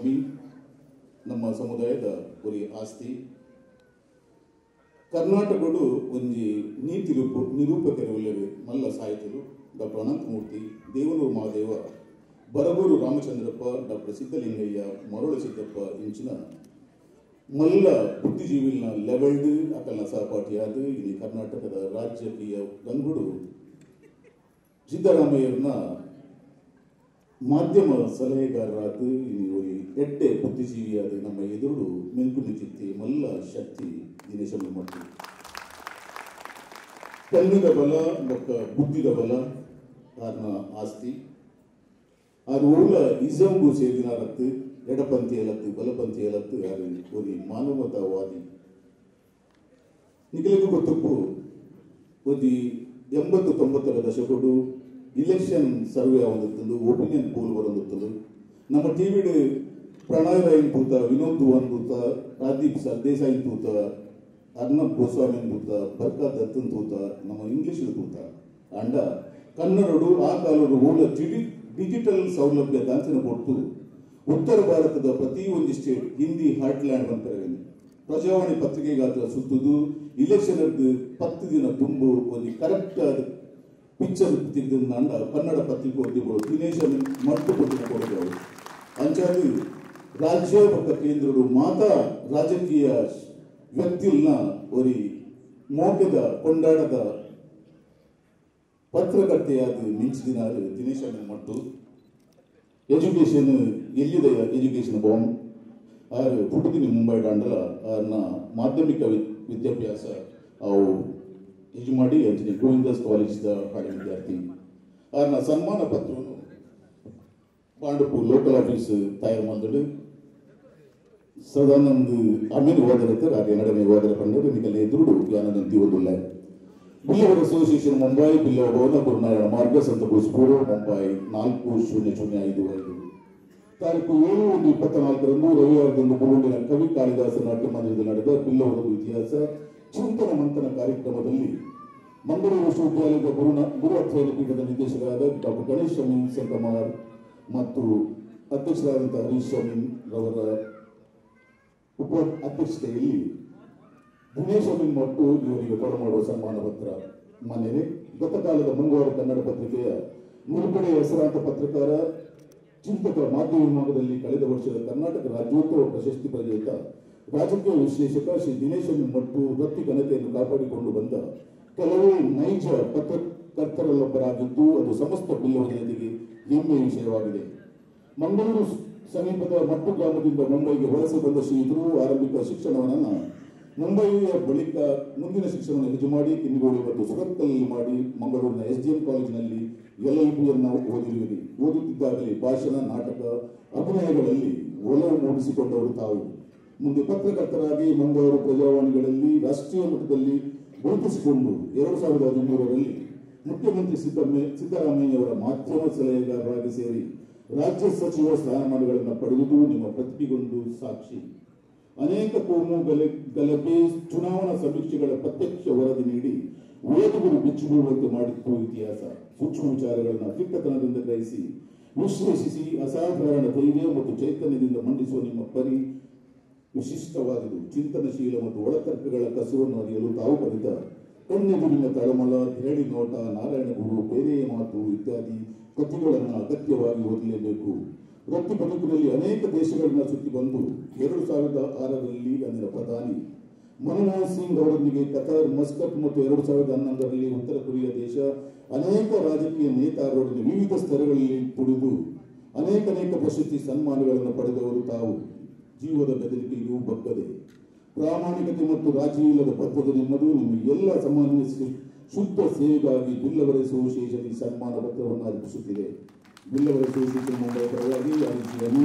ಭೂಮಿ ನಮ್ಮ ಸಮುದಾಯದ ಗುರಿ ಆಸ್ತಿ ಕರ್ನಾಟಕಡು ಒಂಜಿ ನೀತಿ ನಿರೂಪಕರಿಲ್ಲವೇ ಮಲ್ಲ ಸಾಹಿತ್ಯರು ಡಾಕ್ಟರ್ ಅನಂತಮೂರ್ತಿ ದೇವನೂರು ಮಹಾದೇವ ಬರಗೂರು ರಾಮಚಂದ್ರಪ್ಪ ಡಾಕ್ಟರ್ ಸಿದ್ದಲಿಂಗಯ್ಯ ಮರಳು ಸಿದ್ದಪ್ಪ ಇಂಚಿನ ಮಲ್ಲ ಬುದ್ಧಿಜೀವಿನ ಲೆವೆಲ್ಡ್ ಅಕಲ್ನ ಸಹಪಾಠಿಯಾದ ಇಲ್ಲಿ ಕರ್ನಾಟಕದ ರಾಜಕೀಯ ಗಂಗುಡು ಸಿದ್ದರಾಮಯ್ಯರನ್ನ ಮಾಧ್ಯಮ ಸಲಹೆಗಾರರಾದ ಇಲ್ಲಿ ಎಡ್ಡೆ ಬುದ್ಧಿಜೀವಿಯಾದ ನಮ್ಮ ಎದುರು ಮೆಲ್ಕುನಿ ಚಿತ್ತಿ ಮಲ್ಲ ಶಕ್ತಿ ದಿನೇಶ ಮಟ್ಟು ಕಣ್ಣಿನ ಬಲ ಬೊಕ್ಕ ಬುದ್ಧಿದ ಬಲ ಕಾರಣ ಆಸ್ತಿ ಅದು ಊರ ಇಜಂಗೂ ಸೇರಿನಾರತ್ತು ಎಡಪಂಥಿ ಏಲತ್ತು ಬಲಪಂಥಿ ಏಲತ್ತು ಯಾರು ಒಂದು ಮಾನವತಾವಾದಿ ನಿಖಲಿಗೂ ಗೊತ್ತಪ್ಪು ಒಂದು 80-90ರ ದಶಕಡು ಇಲೆಕ್ಷನ್ ಸರ್ವೆ ಆಗುತ್ತದೆ ಒಪಿನಿಯನ್ ಪೋಲ್ ಬರೋದು ನಮ್ಮ ಟಿವಿಡ್ ಪ್ರಣಯ್ ರಾಯನ್ ತೂತ ವಿನೋದ್ ದುವಾನ್ ತೂತ ರಾದೀಪ್ ಸರ್ದೇಸಾಯಿ ತೂತ ಅರ್ನಬ್ ಗೋಸ್ವಾಮಿ ತೂತ ಬರ್ಕತ್ ದತ್ತನ್ ತೂತ ನಮ್ಮ ಇಂಗ್ಲಿಷ್ ತೂತ ಅಂಡ ಕನ್ನಡಡು ಆ ಕಾಲಡು ಊರ ಡಿಜಿಟಲ್ ಸೌಲಭ್ಯ ದಾಂಚನ ಕೊಟ್ಟು ಉತ್ತರ ಭಾರತದ ಪ್ರತಿ ಒಂದು ಸ್ಟೇಟ್ ಹಿಂದಿ ಹಾರ್ಟ್ಲ್ಯಾಂಡ್ ಅಂತಾರೆ ಪ್ರಜಾವಾಣಿ ಪತ್ರಿಕೆಗಾತ್ರ ಸುತ್ತುದು ಇಲೆಕ್ಷನ್ 10 ದಿನ ತುಂಬು ಒಂದು ಕರೆಕ್ಟ್ ಆದ ಪಿಕ್ಚರ್ ತೆಗೆದ ಅಂಡ ಕನ್ನಡ ಪತ್ರಿಕೋದ್ಯಗಳು ದಿನೇಶ ಮಟ್ಟು ಕೊಟ್ಟಿನ ಕೊಡೋದು ಅಂಚಾದು ರಾಜ್ಯ ಮತ್ತು ಕೇಂದ್ರಗಳು ಮಾತಾ ರಾಜಕೀಯ ವ್ಯಕ್ತಿಲ್ನ ಒಂದು ಮೋಗದ ಕೊಂಡಾಡದ ಪತ್ರಕರ್ತೆಯಾದ ಮಿಂಚಿದಿನಾರು ದಿನೇಶ ಮಟ್ಟು ಎಜುಕೇಶನ್ ಎಲ್ಲಿದೆ ಎಜುಕೇಶನ್ ಬಾಂಬ್ ಆರು ಹುಡುಗಿನ ಮುಂಬೈ ಡಾಂಡಲ ಅವ್ರನ್ನ ಮಾಧ್ಯಮಿಕ ವಿದ್ಯಾಭ್ಯಾಸ ಅವು ಇದು ಮಾಡಿ ಅಂಚನೆ ಗೋವಿಂದಾಸ್ ಕಾಲೇಜ್ದ ಹಾಗೆ ವಿದ್ಯಾರ್ಥಿ ಅವ್ರನ್ನ ಸನ್ಮಾನ ಪತ್ರವನ್ನು ಪಾಂಡಪು ಲೋಕಲ್ ಆಫೀಸ್ ತಯಾರು ಮಾಡಿದ್ರು ಸದಾನಂದ್ ಆಮೇಲೆ ಹೋದರತ್ತೆ ಅದು ಎರಡನೇ ಹೋದರ ಬಂದರೆ ನಿಗಲ್ಲ ಎದುರು ಜ್ಞಾನದಂತಿ ಓದಿಲ್ಲ ಬಿಲ್ಲವರ್ ಅಸೋಸಿಯೇಷನ್ ಮುಂಬೈ ಬಿಲ್ಲವ ಭವನ ಗುರುನಾರಾಯಣ ಮಾರ್ಗ ಸಂತಪುರ ಮುಂಬೈ 400555 ತಾರೀಕು 7/24 ರವಿವಾರದಂದು ಬುರುಂಡಿನ ಕವಿ ಕಾಳಿದಾಸ ನಾಟ್ಯ ಮಂದಿರದಲ್ಲಿ ನಡೆದ ಬಿಲ್ಲವರ ಇತಿಹಾಸ ಚಿಂತನ ಮಂಥನ ಕಾರ್ಯಕ್ರಮದಲ್ಲಿ ಮಂಗಳೂರು ವಿಶ್ವವಿದ್ಯಾಲಯದ ಗುರು ಅಧ್ಯಯನ ಪೀಠದ ನಿರ್ದೇಶಕರಾದ ಡಾಕ್ಟರ್ ಗಣೇಶ್ ಶಮೀನ್ ಸಂಕಮಾರ್ ಮತ್ತು ಅಧ್ಯಕ್ಷರಾದಂತಹ ಹರೀಶ್ ಶಮೀನ್ ರವರ ಉಪ ಅಧ್ಯಕ್ಷತೆಯಲ್ಲಿ ದಿನೇಶ್ ಮಟ್ಟು ಇವರಿಗೆ ಕೊಡಮಾಡುವ ಸನ್ಮಾನ ಪತ್ರ ಮನೆಯೇ ಗತಕಾಲದ ಮುಂಗಾರು ಕನ್ನಡ ಪತ್ರಿಕೆಯ ಮುಳುಗಡೆ ಹೆಸರಾಂತ ಪತ್ರಕಾರ ಚಿಂತಕ ಮಾಧ್ಯಮ ವಿಭಾಗದಲ್ಲಿ ಕಳೆದ ವರ್ಷದ ಕರ್ನಾಟಕ ರಾಜ್ಯೋತ್ಸವ ಪ್ರಶಸ್ತಿ ಪಡೆದ ರಾಜಕೀಯ ವಿಶ್ಲೇಷಕ ಶ್ರೀ ದಿನೇಶ್ ಮಟ್ಟು ವೃತ್ತಿ ಘನತೆಯನ್ನು ಕಾಪಾಡಿಕೊಂಡು ಬಂದ ಕೆಲವು ನೈಜ ಪತ್ರಕರ್ತರಲ್ಲೊಬ್ಬರಾಗಿದ್ದು ಅದು ಸಮಸ್ತ ಬಿಲ್ಲವ ಜನತೆಗೆ ಹೆಮ್ಮೆಯ ವಿಷಯವಾಗಿದೆ. ಮಂಗಳೂರು ಸಮೀಪದ ಮಟ್ಟು ಗ್ರಾಮದಿಂದ ಮುಂಬೈಗೆ ವಲಸೆ ಬಂದ ಶ್ರೀಯುತರು ಆರಂಭಿಕ ಶಿಕ್ಷಣವನ್ನು ಮುಂಬಯಿಯ ಬಳಿಕ ಮುಂದಿನ ಶಿಕ್ಷಣವನ್ನು ಹೆಜ್ಜೆ ಮಾಡಿ ಕಿನ್ನಿಗೋಡು ಮತ್ತು ಸುರತ್ಕಲ್ಲಿ ಮಾಡಿ ಮಂಗಳೂರಿನ SDM ಕಾಲೇಜಿನಲ್ಲಿ LLB-ಯನ್ನು ಓದುತ್ತಿದ್ದಾಗಲೇ ಭಾಷಣ ನಾಟಕ ಅಭಿನಯಗಳಲ್ಲಿ ಒಲವು ಮೂಡಿಸಿಕೊಂಡವರು ತಾವು ಮುಂದೆ ಪತ್ರಕರ್ತರಾಗಿ ಮಂಗಳೂರು ಪ್ರಜಾವಾಣಿಗಳಲ್ಲಿ ರಾಷ್ಟ್ರೀಯ ಮಟ್ಟದಲ್ಲಿ ಗುರುತಿಸಿಕೊಂಡು 2013ರಲ್ಲಿ ಮುಖ್ಯಮಂತ್ರಿ ಸಿದ್ದರಾಮಯ್ಯವರ ಮಾಧ್ಯಮ ಸಲಹೆಗಾರರಾಗಿ ಸೇರಿ ರಾಜ್ಯ ಸಚಿವ ಸ್ಥಾನಮಾನಗಳನ್ನು ಪಡೆಯುವುದು ನಿಮ್ಮ ಪ್ರತಿಭೆಗೊಂದು ಸಾಕ್ಷಿ. ಅನೇಕ ಕೋಮು ಗಲಭೆ ಚುನಾವಣಾ ಸಮೀಕ್ಷೆಗಳ ಪ್ರತ್ಯಕ್ಷ ವರದಿ ನೀಡಿ ಓದುಗರು ಬಿಚ್ಚುಬೀಳುವಂತೆ ಮಾಡಿತ್ತು ಇತಿಹಾಸ. ಸೂಕ್ಷ್ಮ ವಿಚಾರಗಳನ್ನು ದಿಟ್ಟತನದಿಂದ ಗ್ರಹಿಸಿ ವಿಶ್ಲೇಷಿಸಿ ಅಸಾಧಾರಣ ಧೈರ್ಯ ಮತ್ತು ಚೈತನ್ಯದಿಂದ ಮಂಡಿಸುವ ನಿಮ್ಮ ಪರಿ ವಿಶಿಷ್ಟವಾದುದು. ಚಿಂತನಶೀಲ ಮತ್ತು ಒಳತರ್ಕಗಳ ಕಸುವನ್ನು ಅರಿಯಲು ತಾವು ಬರೆದ ಕಣ್ಣೆದುರಿನ ತಳಮಳ, ಹೇಳಿ ನೋಟ, ನಾರಾಯಣ ಗುರು, ಬೇರೆಯ ಮಾತು ಇತ್ಯಾದಿ ಕೃತಿಗಳನ್ನು ಅಗತ್ಯವಾಗಿ ಓದಲೇಬೇಕು. ವೃತ್ತಿ ಬದುಕಿನಲ್ಲಿ ಅನೇಕ ದೇಶಗಳನ್ನ ಸುತ್ತಿ ಬಂದು 2006ರಲ್ಲಿ ಅಂದಿನ ಪ್ರಧಾನಿ ಮನಮೋಹನ್ ಸಿಂಗ್ ಅವರೊಂದಿಗೆ ಕತಾರ್, ಮಸ್ಕತ್ ಮತ್ತು 2011ರಲ್ಲಿ ಉತ್ತರ ಕೊರಿಯಾ ದೇಶ ಅನೇಕ ರಾಜಕೀಯ ನೇತಾರರೊಡನೆ ವಿವಿಧ ಸ್ತರಗಳಲ್ಲಿ ತುಡಿದು ಅನೇಕ ಪ್ರಶಸ್ತಿ ಸನ್ಮಾನಗಳನ್ನು ಪಡೆದವರು ತಾವು. ಜೀವದ ಬೆದರಿಕೆಯೂ ಬಗ್ಗದೆ ಪ್ರಾಮಾಣಿಕತೆ ಮತ್ತು ರಾಜಿ ಇಲ್ಲದ ಬದ್ಧತೆ ನಿಮ್ಮದು. ನಿಮ್ಮ ಎಲ್ಲ ಸಾಮಾನ್ಯ ಶುದ್ಧ ಸೇವೆಗಾಗಿ ಬಿಲ್ಲವರ ಅಸೋಸಿಯೇಷನ್ ಈ ಸನ್ಮಾನ ಪತ್ರವನ್ನು ಅರ್ಪಿಸುತ್ತಿದೆ. ಬಿಲ್ಲವರ ಅಸೋಸಿಯೇಷನ್ ಮುಂಬೈ ಪರವಾಗಿ ಹರೀಶ್ ಅನು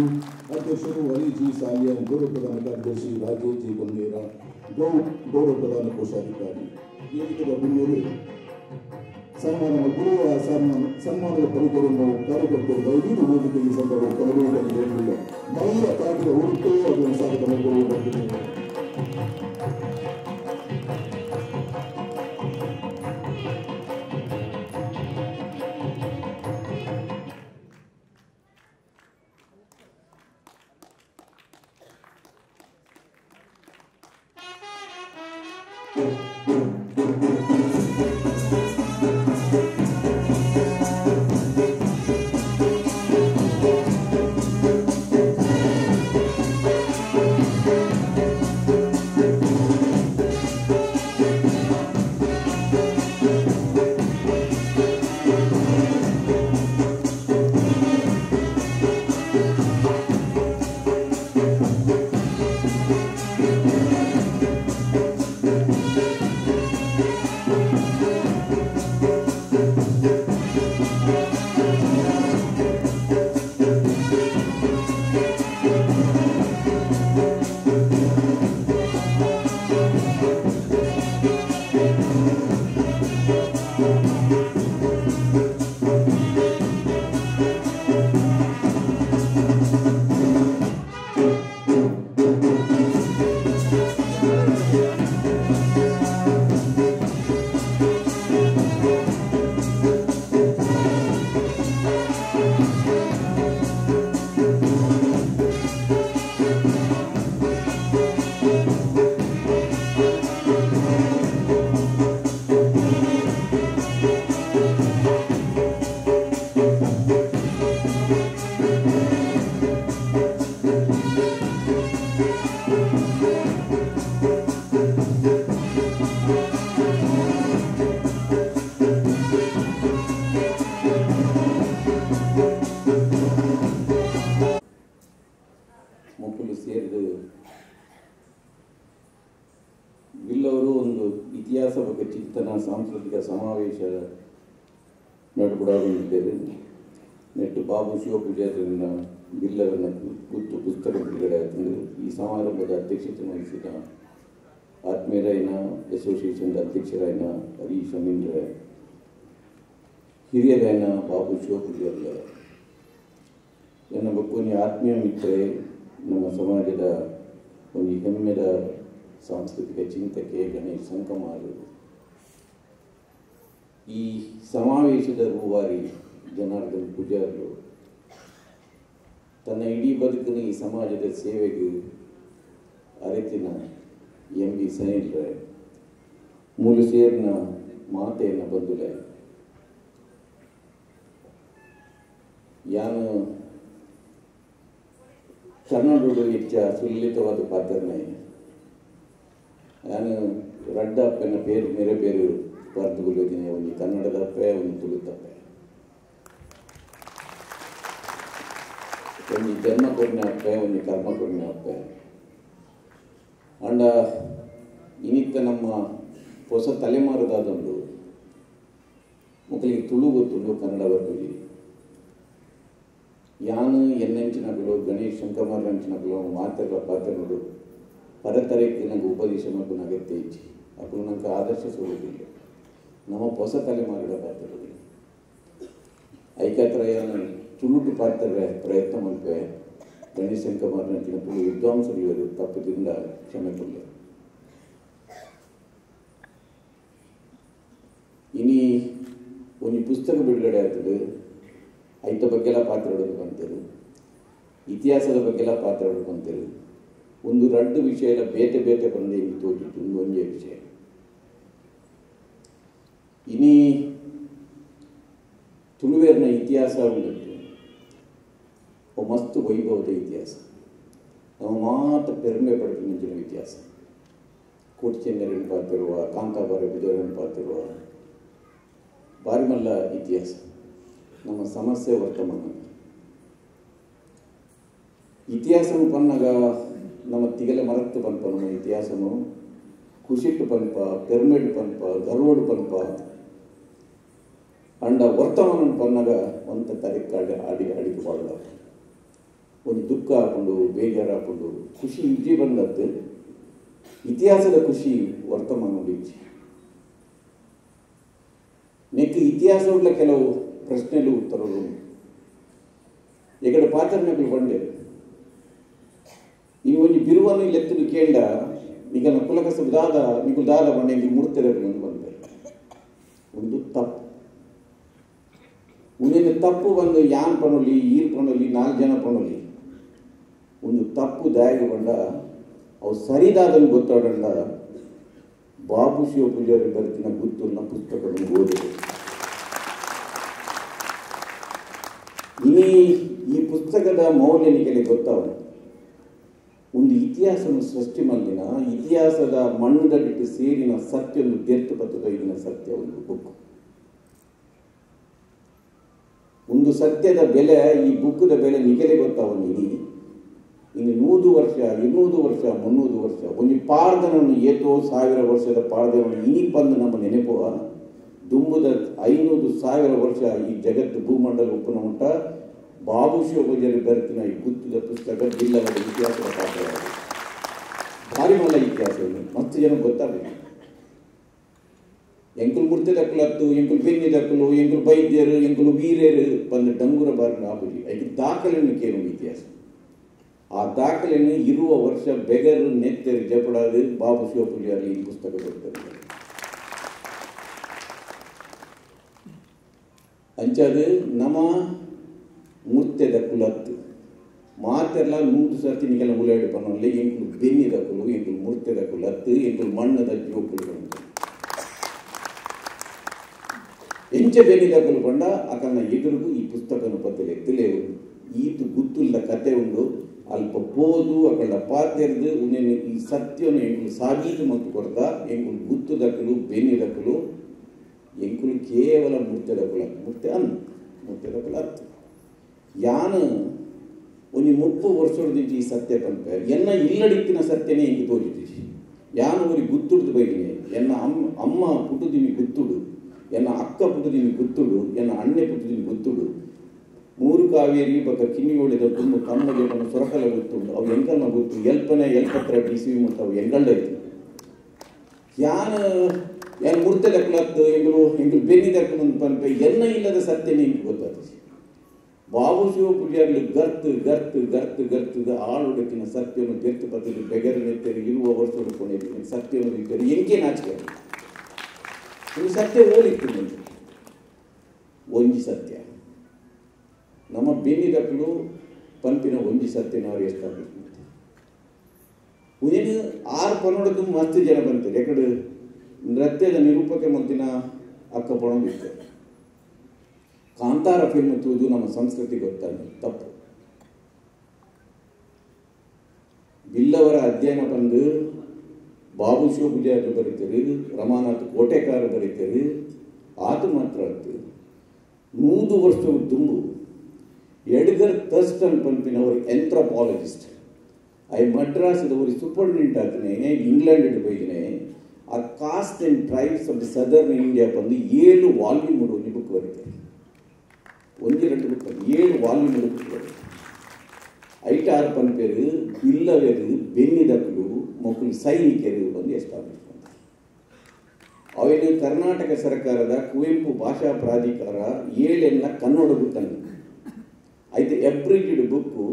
ಅಧ್ಯಕ್ಷರು ಹರೀಶ್ ಜಿ ಸಾಲಿಯಾ, ಗೌರವ ಪ್ರಧಾನ ಕಾರ್ಯದರ್ಶಿ ರಾಜೇಶ್ ಜಿ ಬಂಗೇರ, ಗೌರವ ಪ್ರಧಾನ ಕೋಶಾಧಿಕಾರಿ ವೇದಿಕೆಯ ಅಭಿನೇರು ಸನ್ಮಾನದ ಪರಿಕರನ್ನು ಕಾರ್ಯಕರ್ತರು ದಯವಿಟ್ಟು ವೇದಿಕೆಗೆ ಸಂದರ್ಭ ಕಲರುವುದನ್ನು ಮಹಿಳ ಕಾರ್ಯದ ಹುಡುಕೇ ಅದನ್ನು ಸಾಧನೆ ಮಕ್ಕಳು ಸೇರಿದು ಬಿಲ್ಲವರು ಒಂದು ಇತಿಹಾಸ ಬಗ್ಗೆ ಚಿಂತನ ಸಾಂಸ್ಕೃತಿಕ ಸಮಾವೇಶ ನಡೆಬಿಡಾಗಿದ್ದೇವೆ. ನೆಟ್ಟು ಬಾಬು ಶಿವಪೂಜಾರನ್ನ ಬಿಲ್ಲವನ್ನ ಕೂತು ಪುಸ್ತಕ ಬಿಡುಗಡೆ ಆಗ್ತದೆ. ಈ ಸಮಾರಂಭದ ಅಧ್ಯಕ್ಷತೆ ವಹಿಸಿದ ಆತ್ಮೀಯರಾಯನ ಅಸೋಸಿಯೇಷನ್ ಅಧ್ಯಕ್ಷರಾಯನ ಹರೀಶ್ ಅಮೀನ್ರ ಹಿರಿಯರಾಯನ ಬಾಬು ಶಿವಪೂಜಾರ್ಯ ನನ್ನ ಬಕ್ಕೊನಿ ಆತ್ಮೀಯ ಮಿತ್ರರೇ, ನಮ್ಮ ಸಮಾಜದ ಒಂದು ಹೆಮ್ಮೆದ ಸಾಂಸ್ಕೃತಿಕ ಚಿಂತಕೆ ಗಣೇಶ್ ಸಂಕಮಾರು ಈ ಸಮಾವೇಶದ ರೂವಾರಿ ಜನಾರ್ದನ್ ಪೂಜಾರರು ತನ್ನ ಇಡೀ ಬದುಕಿನ ಈ ಸಮಾಜದ ಸೇವೆಗೆ ಅರಿತಿನ MB ಸೈನ್ರ ಮೂಲ ಸೇರಿನ ಮಾತೆಯನ್ನು ಬಂದುಲೆ ಯಾನು ಕನ್ನಡೋಡು ಹೆಚ್ಚ ಸುಲಿತವಾದ ಪಾತ್ರನೇ ನಾನು ರಡ್ಡಪ್ಪನ ಪೇರು ಮೇರೆ ಪೇರು ಬರ್ದುಗೊಳ್ಳಿದ್ದೀನಿ. ಒಂದು ಕನ್ನಡದಪ್ಪೆ, ಒಂದು ತುಳುತ್ತಪ್ಪೆ, ಒಂದು ಜನ್ಮ ಕೊರಿನ ಅಪ್ಪೆ, ಒಂದು ಕರ್ಮ ಕೊರಿನ ಅಪ್ಪೆ. ಅಂಡ ಇನ್ನಿತ್ತ ನಮ್ಮ ಹೊಸ ತಲೆಮಾರುದಾದೊಂದು ಮಕ್ಕಳಿಗೆ ತುಳು ಗೊತ್ತುಂಡು, ಕನ್ನಡ ಬರ್ತದೆ. ಯಾನು ಎನ್ನಂಚಿನಗಳು ಗಣೇಶ್ ಶಂಕಮಾರ್ ಅಂಚಿನಗಳು ಮಾತೆಗಳ ಪಾತ್ರಗಳು ಪರತರಕ್ಕೆ ನಂಗೆ ಉಪದೇಶ ಮಾಡೋದು ಅಗತ್ಯ ಇಚ್ಚಿ ಅప్పుడు ನಂಗೆ ಆದರ್ಶ ಸಿಗುವುದಿಲ್ಲ. ನಮ್ಮ ಹೊಸ ತಲೆಮಾರಿನ ಪಾತ್ರಗಳು ಐಕತ್ರಯನ್ನು ತುಳುಟು ಪಾತ್ರ ಪ್ರಯತ್ನ ಮಾಡ್ತೇವೆ. ಗಣೇಶ್ ಶಂಕಮಾರ್ ಅಂಚಿನ ತುಳು ವಿದ್ವಾಂಸರು ತಪ್ಪದಿಂದ ಕ್ಷಮೆ ಕೊಡಲಿ. ಇನಿ ಒಂದು ಪುಸ್ತಕ ಬಿಡುಗಡೆ ಆಗ್ತದೆ. ಐತ ಬಗ್ಗೆಲ್ಲ ಪಾತ್ರ ಬಂತರು, ಇತಿಹಾಸದ ಬಗ್ಗೆಲ್ಲ ಪಾತ್ರ ಬಂತರು. ಒಂದು ರಡ್ಡು ವಿಷಯ ಬೇತೆ ಬೇತೆ ಬಂದು ಇಲ್ಲಿ ತೋಚಿತ್ತು. ಒಂದೇ ವಿಷಯ ಇನಿ ತುಳುವೇರಿನ ಇತಿಹಾಸ ಉಂಟು, ಮಸ್ತ್ ವೈಭವದ ಇತಿಹಾಸ. ನಾವು ಮಾತ್ರ ಪೆರ್ಮೆ ಪಡ್ತಿನ ಇತಿಹಾಸ. ಕೋಟಿಚೆನ್ನರನ್ನು ಪಾತಿರುವ, ಕಾಂತಾಬಾರ ಬಿದರನ್ನು ಪಾತಿರುವ ಬಾರಿಮಲ್ಲ ಇತಿಹಾಸ. ನಮ್ಮ ಸಮಸ್ಯೆ ವರ್ತಮಾನ ಇತಿಹಾಸನು ಪನ್ನಾಗ ನಮ್ಮ ತಿಗಲೆ ಮರತ್ತು ಪಂಪ. ನಮ್ಮ ಇತಿಹಾಸನು ಖುಷಿಟ್ಟು ಪಂಪ, ಪೆರ್ಮೆಡ್ ಪಂಪ, ಗರ್ವಡು ಪಂಪ. ಅಂಡ ವರ್ತಮಾನ ಪನ್ನಾಗ ಒಂತ ತರಿಕಾಡಿ ಅಡಿಗೆ ಬಾಳ ಒಂದು ದುಃಖ ಹಾಕೊಂಡು, ಬೇಜಾರು ಹಾಕೊಂಡು, ಖುಷಿ ಇಜ್ಜಿ ಬಂದದ್ದು ಇತಿಹಾಸದ ಖುಷಿ ವರ್ತಮಾನ ಇಜ್ಜಿ. ನೆಕ್ ಇತಿಹಾಸ ಉಳ್ಳ ಕೆಲವು ಪ್ರಶ್ನೆಗಳು ಉತ್ತರಗಳು ಎಗಡೆ ಪಾತ್ರಗಳು ಬಂಡೆ. ನೀವು ಒಂದು ಬಿರುವನ್ನು ಲೆತ್ತಲು ಕೇಂಡ ಈಗ ಕುಲಕಸ ದಾದ ನೀವು ದಾದ ಬಂಡೆ ನೀವು ಮುಡ್ತಿರೋದು ಮುಂದೆ ಬಂದೆ. ಒಂದು ತಪ್ಪು ಮುಂದಿನ ತಪ್ಪು ಬಂದು ಯಾನ್ ಪಣೊಲಿ, ಈರ್ ಪಣೊಲಿ, 4 ಜನ ಪಣೊಲಿ ಒಂದು ತಪ್ಪು ದಾಯಿಗೆ ಬಂಡ ಅವು ಸರಿದಾದನ್ನು ಗೊತ್ತಾಡಂಡ ಬಾಬು ಶಿವಪೂಜಾರಿ ಬರೆದಿನ ಗುತ್ತೂರಿನ ಪುಸ್ತಕವನ್ನು ಓದಿದೆ. ಈ ಪುಸ್ತಕದ ಮೌಲ್ಯ ನಿಮಗೆ ಗೊತ್ತಾವ. ಒಂದು ಇತಿಹಾಸವನ್ನು ಸೃಷ್ಟಿ ಮಾಡಿನ ಇತಿಹಾಸದ ಮಣ್ಣುದಲ್ಲಿಟ್ಟು ಸೇರಿನ ಸತ್ಯವನ್ನು ಬೆರ್ತು ಬತ್ತದ ಇದನ್ನ ಸತ್ಯ ಒಂದು ಬುಕ್. ಒಂದು ಸತ್ಯದ ಬೆಲೆ, ಈ ಬುಕ್ಕದ ಬೆಲೆ ನಿಗಲೆ ಗೊತ್ತಾವ. ಇನ್ನು 100 ವರ್ಷ 200 ವರ್ಷ 300 ವರ್ಷ ಒಂದು ಪಾರ್ದನನ್ನು ಏತೋ 1000 ವರ್ಷದ ಪಾರ್ದನನ್ನು ಇನಿಗೆ ಬಂದು ನಮ್ಮ ನೆನಪುವ ದುಂಬುದ 500,000 ವರ್ಷ ಈ ಜಗತ್ತು ಭೂಮಂಡಲ ಉಪ್ಪನ ಉಂಟ ಬಾಬು ಶಿವಪೂಜಾರಿ ಬರೆತಿನ ಈ ಗುತ್ತದ ಪುಸ್ತಕ ಜಿಲ್ಲದ ಇತಿಹಾಸದ ಪಾತ್ರ ಭಾರಿ ಮಲ್ಲ ಇತಿಹಾಸ. ಮಸ್ತ್ ಜನ ಗೊತ್ತಾಗಬೇಕು. ಎಂಕುಲು ಮುರ್ತೆ ದಕ್ಕಲತ್ತು, ಎಂಕುಲು ಬೆನ್ನಿ ದಕ್ಕಲು, ಎಂಕುಲು ಬೈದ್ಯರು, ಎಂಕುಲು ವೀರ್ಯರು ಬಂದು ಡಂಗುರ ಬಾರಿನ ಆಪುಜಿ ಐದು ದಾಖಲೆಯನ್ನು ಕೇಳುವ ಇತಿಹಾಸ. ಆ ದಾಖಲೆಯನ್ನು ಇರುವ ವರ್ಷ ಬೆಗರು ನೆತ್ತರು ಜಪಡಾದು ಬಾಬು ಶಿವಪೂಜಾರಿ ಈ ಪುಸ್ತಕ ಬರ್ತದೆ. ಅಂಚಾದು ನಮ್ಮ ಮೂರ್ತೆ ದಕ್ಕಲತ್ತು ಮಾತೆಲ್ಲ 100 ಸರ್ತಿ ನಿಗೆಲ್ಲ ಉಲಾಡಿ ಪನ್ನಲ್ಲಿ ಎಂಕುಲು ಬೆನ್ನಿ ದಕ್ಕಲು, ಎಂಕುಲು ಮೂರ್ತೆ ದಕ್ಕಲತ್ತು, ಎಂಕುಲು ಮಣ್ಣದ ಜೋಕುಲು ಎಂಚ ಬೆನ್ನಿ ದಕ್ಕಲು ಪಂಡ ಅಕಲ್ನ ಎದುರಿಗೂ ಈ ಪುಸ್ತಕನ ಪತ್ತಲೆ ಎತ್ತಲೇ ಉಂಟು. ಈತು ಗುತ್ತುಲ್ಲ ಕತೆ ಉಂಡು ಅಲ್ಪ ಪೋದು ಅಕಳ ಪಾತೆರ್ದು ಉನ್ನೇನು ಈ ಸತ್ಯವನ್ನು ಎಂಕುಲು ಸಾಗೀತು ಮತ್ತು ಕೊಡ್ದ ಎಂಕುಲು ಗುತ್ತು ದಕ್ಕಲು ಬೆನ್ನಿ ದಕ್ಕಲು ಎಂಕುಲು ಕೇವಲ ಮೂರ್ತೆ ದಕ್ಕಲ ಮೂರ್ತೆ ದಕ್ಕಲ ಹತ್ತು ಯಾನು ಒಂದು 30 ವರ್ಷದ ಈ ಸತ್ಯ ಪಂಪೆ ಎನ್ನ ಇಲ್ಲಡಿತ್ತಿನ ಸತ್ಯನೇ ಹಿಂಗೆ ತೋರಿಸಿ ಯಾನು ಅವ್ರಿಗೆ ಗುತ್ತುಡ್ದು ಬೈದಿನಿ. ಎನ್ನ ಅಮ್ಮ ಪುಟುದಿನಿ ಗುತ್ತುಡು, ಎನ್ನ ಅಕ್ಕ ಪುಟುದಿನಿ ಗುತ್ತುಡು, ಎನ್ನ ಅಣ್ಣೆ ಪುಟುದಿನಿ ಗುತ್ತುಡು, 3 ಕಾವೇರಿ ಬಕ್ಕ ಕಿನ್ನಿ ಒಳಿದ ತುಂಬ ಕಮ್ಮಗೆ ಬಂದು ಸೊರಕಲ ಗುತ್ತುಂಡು ಅವು ಎಂಕಲ್ನ ಗುತ್ತು ಎಲ್ಪತ್ರ ಡಿಸಿ ಮತ್ತು ಅವು ಎಂಗಲ್ಡಾಯ್ತು. ಯಾನು ಮುರ್ತೆ ದಕ್ಕಲತ್ತು ಎಂಗಳು ಬೆನ್ನಿ ದಕ್ಕಲು ಪಂಪೆ ಎನ್ನ ಇಲ್ಲದ ಸತ್ಯನೇ ಹಿಂಗೆ ಗೊತ್ತಾಗ್ತದೆ. ಬಾಬು ಶಿವಪೂಜಾರಿ ಗರ್ತು ಆಳುಡಕ್ಕಿನ ಸತ್ಯವನ್ನು ಬೆರ್ತು ಬತ್ತದು ಬೆಗರು ನೆತ್ತರು ಇರುವ ವರ್ಷ ಕೊನೆಯಲ್ಲಿ ಸತ್ಯವನ್ನು ಇದ್ದರು ಎಂಗೆ ನಾಚಿಕೆ ಒಂದು ಸತ್ಯ ಓದಿತ್ತು. ಒಂಜಿ ಸತ್ಯ ನಮ್ಮ ಬೆನ್ನಿ ದಕ್ಕಲು ಪಂಪಿನ ಒಂಜಿ ಸತ್ಯನವರು ಎಷ್ಟಾಗಬೇಕು. ಉದೇನು 6 ಪನ್ನೋಡದ್ದು ಮಸ್ತ್ ಜನ ಬಂತಾರೆ. ಯಾಕಡೆ ನೃತ್ಯದ ನಿರೂಪಕ ಮತ್ತಿನ ಅಕ್ಕ ಪಣದಿತ್ತು. ಕಾಂತಾರ ಫಿಲ್ಮ್ ತೂದು ನಮ್ಮ ಸಂಸ್ಕೃತಿ ಗೊತ್ತಾಗ ತಪ್ಪು. ಬಿಲ್ಲವರ ಅಧ್ಯಯನ ಬಂದು ಬಾಬು ಶಿವಪೂಜಾರಿ ಬರೀತಾರೆ, ರಮಾನಾಥ್ ಕೋಟೆಕಾರ ಬರೀತಾರೆ. ಅದು ಮಾತ್ರ ಆಗ್ತದೆ 100 ವರ್ಷದ ತುಂಬು ಎಡ್ಗರ್ ಥರ್ಸ್ಟನ್ ಪಂಪಿನವರು ಎಂಥ್ರೋಪಾಲಜಿಸ್ಟ್ ಮಡ್ರಾಸದವರು ಸೂಪರ್ಡೆಂಟ್ ಆಗ್ತಾನೆ ಇಂಗ್ಲೆಂಡ್ ಬೈದಿನೇ. ಆ cost and tribes of the southern India ಬಂದು 7 ವಾಲ್ಯೂಮ್ ಒಂದು ಬುಕ್ ಬರೀತಾರೆ. 1-2 ಬುಕ್ 7 ವಾಲ್ಯೂಮ್ ಬುಕ್ ಬರೀತಾರೆ. ಐಟಾರು ಪಂಪೇರು ಬಿಲ್ಲವೆರು ಬೆನ್ನಿ ದಕ್ಕಲು ಮಕ್ಕಳು ಸೈನಿಕರು ಬಂದು ಎಸ್ಟಾಬ್ಲಿಷ್ ಮಾಡ್ತಾರೆ. ಅವೇನು ಕರ್ನಾಟಕ ಸರ್ಕಾರದ ಕುವೆಂಪು ಭಾಷಾ ಪ್ರಾಧಿಕಾರ 7 ಕನ್ನಡ ಬುಕ್ಕನ್ನು ಐತೆ ಎಬ್ರಿಜಿಡ್ ಬುಕ್ಕು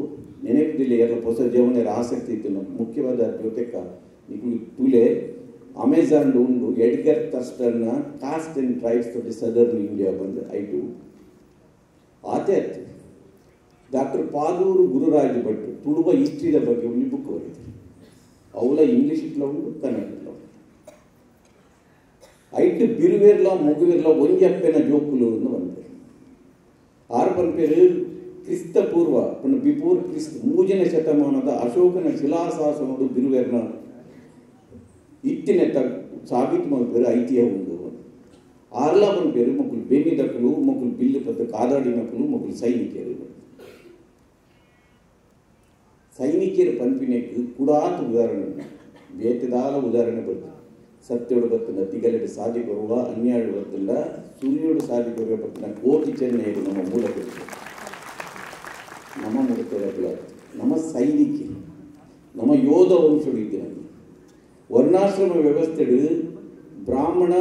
ನೆನಪಿದಲ್ಲಿ ಎಲ್ಲ ಹೊಸ ಜೀವನರ ಆಸಕ್ತಿ ಇತ್ತು. ನಮ್ಮ ಮುಖ್ಯವಾದ ಜೊತೆಕ ನಿಗುಳು ತುಲೆ ಅಮೆಜಾನ್ ಉಂಡು ಎಡ್ಗರ್ ಥರ್ಸ್ಟನ್ನ caste and tribes of the southern India ಬಂದು ಐಟು ಆತೆ ಆಯ್ತು. ಡಾಕ್ಟರ್ ಪಾದೂರು ಗುರುರಾಜ್ ಭಟ್ ತುಳುವ ಹಿಸ್ಟ್ರಿದ ಬಗ್ಗೆ ಒಂದು ಬುಕ್ ಬರೀತಾರೆ. ಅವಳ ಇಂಗ್ಲೀಷ್ ಇಟ್ಲ ಉಂಡು, ಕನ್ನಡ ಇಟ್ಲ ಉಂಡು. ಐಟು ಬಿರುವೆರ್ಲ ಮಗುವಿರ್ಲ ಒಂಜಪ್ಪೆನ ಜೋಕುಲು ಅಂತ ಬಂತಾರೆ. 6 ಪಂಪೇರು ಕ್ರಿಸ್ತ ಪೂರ್ವ ಬಿಫೋರ್ ಕ್ರಿಸ್ತ 3ನೇ ಶತಮಾನದ ಅಶೋಕನ ಶಿಲಾಶಾಸನಗಳು ಬಿರುವೆರ್ನ ಇತ್ತಿನ ಸಾಬೀತು ಮಲ್ಪೇರು ಐತಿಹ್ಯ ಉಂಡು. 6 ಪಂಪೇರು ಮಕ್ಕಳು ಬೆನ್ನಿ ದಕ್ಕಲು, ಮಕ್ಕಳು ಬಿಲ್ಲು ಪತ್ತು ಕಾದಾಡಿ ಮಕ್ಕಳು, ಮಕ್ಕಳು ಸೈನಿಕರು. ಸೈನಿಕರ ಪಂಪಿನಕ್ಕೆ ಕುಡಾತ ಉದಾಹರಣೆ ಬೇತದಾಲ ಉದಾಹರಣೆ ಬರ್ತದೆ. ಸತ್ಯೋಡು ಬತ್ತಿನ ತಿಗಲೆಡೆ ಸಾಧಿ ಬರುವ ಅನ್ಯಾಯ ಬತ್ತಿಲ್ಲ, ಸೂರ್ಯೋಡು ಸಾಧಿ ಬರುವ ಬತ್ತಿನ ಕೋಟಿ ಚೆನ್ನೈರು ನಮ್ಮ ಮೂಲಕ ನಮ್ಮ ಮೂಲಕ ನಮ್ಮ ಸೈನಿಕರು ನಮ್ಮ ಯೋಧ ವಂಶಗಳು ಇದ್ದೇನೆ. ವರ್ಣಾಶ್ರಮ ವ್ಯವಸ್ಥೆಡು ಬ್ರಾಹ್ಮಣ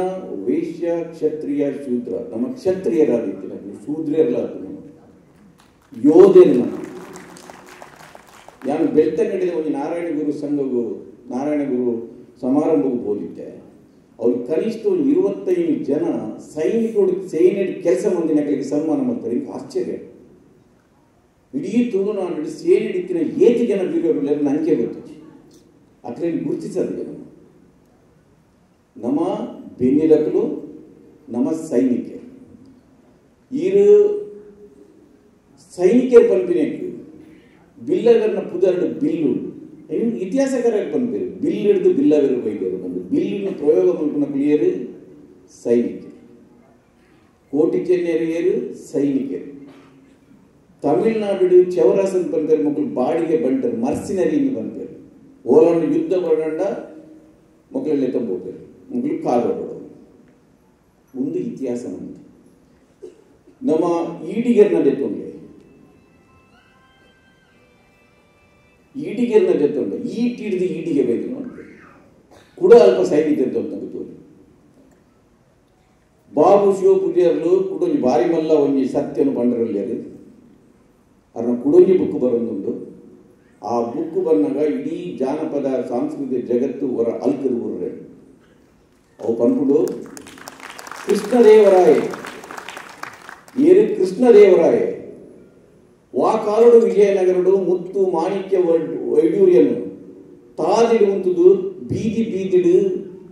ವೈಶ್ಯ ಕ್ಷತ್ರಿಯ ಶೂದ್ರ ನಮ್ಮ ಕ್ಷತ್ರಿಯರಾದಿತ್ತು, ಶೂದ್ರರಲ್ಲ ನಮ್ಮ ಯೋಧರು. ನಮ್ಮ ನಾನು ಬೆಳ್ತಂಗಡಿದ ಒಂದು ನಾರಾಯಣ ಗುರು ಸಂಘವು ನಾರಾಯಣ ಗುರು ಸಮಾರಂಭವು ಹೋಗಿದ್ದೆ. ಅವ್ರು ಕನಿಷ್ಠ 25 ಜನ ಸೈನಿಕರು ಸೇನೆ ಕೆಲಸ ಮಂದಿನಗಳಿಗೆ ಸನ್ಮಾನ ಮಾಡ್ತಾರೆ. ಆಶ್ಚರ್ಯ. ಇಡೀ ತುಳುನಾಡು ಸೇನೆ ಹಿಡಿತಿನ 7 ಜನ ಬೀರೋರು ನನಗೆ ಗೊತ್ತು. ಅದರಲ್ಲಿ ಗುರುತಿಸೋದು ನಮ್ಮ ಬೆನ್ನಿಲಕಲು ನಮ್ಮ ಸೈನಿಕರು ಈರು ಸೈನಿಕರು ಪಂಪಿನಕ್ಕೆ ಬಿಲ್ಲಗರನ್ನ ಪುದರ್ಡು ಬಿಲ್ಲು ಇತಿಹಾಸಕಾರ ಪಂಪಿರು ಬಿಲ್ ಹಿಡಿದು ಬಿಲ್ಲವರು ಬೈದರು ಬಂದು ಬಿಲ್ಲಿನ ಪ್ರಯೋಗ ಮಲ್ಪನ ಕ್ಲಿಯರು ಸೈನಿಕರು ಕೋಟಿ ಚೆನ್ನರಿಯರು ಸೈನಿಕರು ತಮಿಳ್ನಾಡು ಚೌರಾಸನ್ ಬಂದರು ಮಕ್ಕಳು ಬಾಡಿಗೆ ಬಂಟರು ಮರ್ಸಿನರಿಯನ್ನು ಬಂದರು ಓಲನ್ನು ಯುದ್ಧ ಬರಗಂಡ ಮಕ್ಕಳಲ್ಲಿ ತಂಬೋಗ್ತಾರೆ ಮಕ್ಕಳು ಕಾಲು ಹೊರಡೋದು ಒಂದು ಇತಿಹಾಸ ನಮ್ಮದು ನಮ್ಮ ಈಡಿಗರ್ನ ಜೊತೆ ಈಟ್ ಹಿಡಿದು ಈಡಿಗೆ ಬೈದು ನೋಡ್ತಾರೆ ಕೂಡ ಅಲ್ಪ ಸೈನಿಕ ಅಂತ ಬಾಬು ಶಿವಪೂಜಾರ್ಲು ಕುಡೊಂಜಿ ಬಾರಿ ಮಲ್ಲ ಒಂಜಿ ಸತ್ಯನು ಬಂಡರಲ್ಲಿ ಅದನ್ನ ಕುಡೊಂಜಿ ಬುಕ್ ಬರೋದುಂಡು ಆ ಬುಕ್ ಬಂದಾಗ ಇಡೀ ಜಾನಪದ ಸಾಂಸ್ಕೃತಿಕ ಜಗತ್ತು ಹೊರ ಅಲ್ಕರು ಬುರ್ರೆ ಅವು ಪಂಪುಡು ಕೃಷ್ಣದೇವರಾಯ ಏರು ಕೃಷ್ಣದೇವರಾಯ ವಾಕಾಲುಡು ವಿಜಯನಗರಡು ಮುತ್ತು ಮಾಣಿಕ್ಯ ವೈಡೂರ್ಯನು ತಾದಿಡುವಂಥದ್ದು ಬೀದಿ ಬೀದಿಡು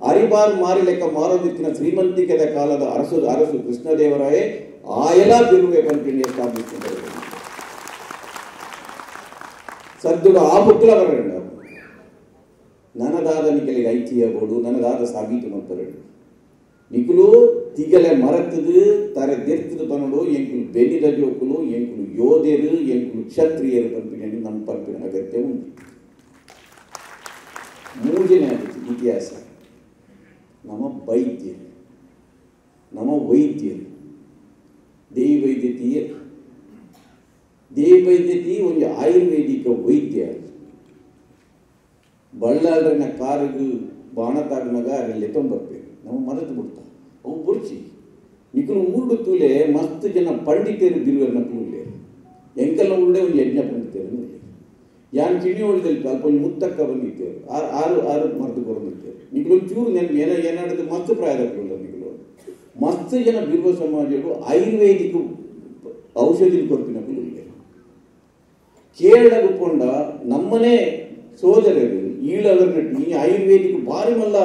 ಅರಿಬಾರ್ ಮಾರಿ ಲೆಕ್ಕ ಮಾರೋದಿಕ್ಕಿನ ಶ್ರೀಮಂತಿಕೆದ ಕಾಲದ ಅರಸು ಕೃಷ್ಣದೇವರಾಯ ಆಯಲ ಬಿರುವೆ ಕಂಪನಿ ಎಸ್ಟಾಬ್ಲಿಷ್ ಸದ್ದುಡು ಆ ಬುಕ್ಲ ಬರണ്ട ನನದಾದ ನಿಕಲಿಗೆ ಐತಿಯ ಬೋಡು ನನದಾದ ಸಾಬೀತು ಮಾಡ್ತಾರೆ ನಿಕುಲು ತಿಗಲೆ ಮರತದು ತಾರೆ ದೆರ್ತದು ಬನ್ನಡು ಎಂಕುಲು ಬೆನ್ನಿದ ಜೋಕುಲು ಎಂಕುಲು ಯೋಧರು ಎಂಕುಲು ಕ್ಷತ್ರಿಯರು ಪಂಪಿನಲ್ಲಿ ನಮ್ಮ ಪಂಪಿನ ಅಗತ್ಯ ಉಂಟು ಮೂಜನೇ ಇತಿಹಾಸ ನಮ್ಮ ವೈದ್ಯರು ನಮ್ಮ ವೈದ್ಯರು ದೇವೈದ್ಯತಿ ಒಂದು ಆಯುರ್ವೇದಿಕ ವೈದ್ಯ ಬಳ್ಳಾರನ ಕಾರಿಗೂ ಬಾಣತಾಗ್ನಾಗ ಅಲ್ಲಿ ತೊಂಬರ್ಬೇಕು ನಾವು ಮರೆತು ಬಿಡ್ತಾ ಅವು ಬುರ್ಚಿ ನಿಕಲು ಮೂರು ತೂಲೆ ಮಸ್ತ್ ಜನ ಪಂಡಿತರು ಬಿರುವರ್ನ ತೂಲೆ ಎಂಕಲ್ನ ಉಳ್ಳೆ ಒಂದು ಯಜ್ಞ ಪಂಡಿತರು ಯಾನ್ ಕಿಣಿ ಉಳ್ದಲ್ಲಿ ಅಲ್ಪ ಒಂದು ಮುತ್ತಕ್ಕ ಬಂದಿದ್ದೇವೆ ಆರು ಮರೆತು ಬಂದಿದ್ದೇವೆ ನಿಕಲು ಚೂರು ನೆನಪು ಏನಾಡಿದ್ರೆ ಮಸ್ತ್ ಪ್ರಾಯದಲ್ಲ ನಿಕಲು ಮಸ್ತ್ ಜನ ಬಿರುವ ಸಮಾಜಗಳು ಆಯುರ್ವೇದಿಕ ಔಷಧಿ ಕೊರಪಿನ ಇಲ್ಲ ಕೇರಳ ಉಪೊಂಡ ನಮ್ಮನೆ ಸೋದರರು ಈಳವರ್ನಟ್ಟು ಈ ಆಯುರ್ವೇದಿಕ್ ಬಾರಿ ಮಲ್ಲ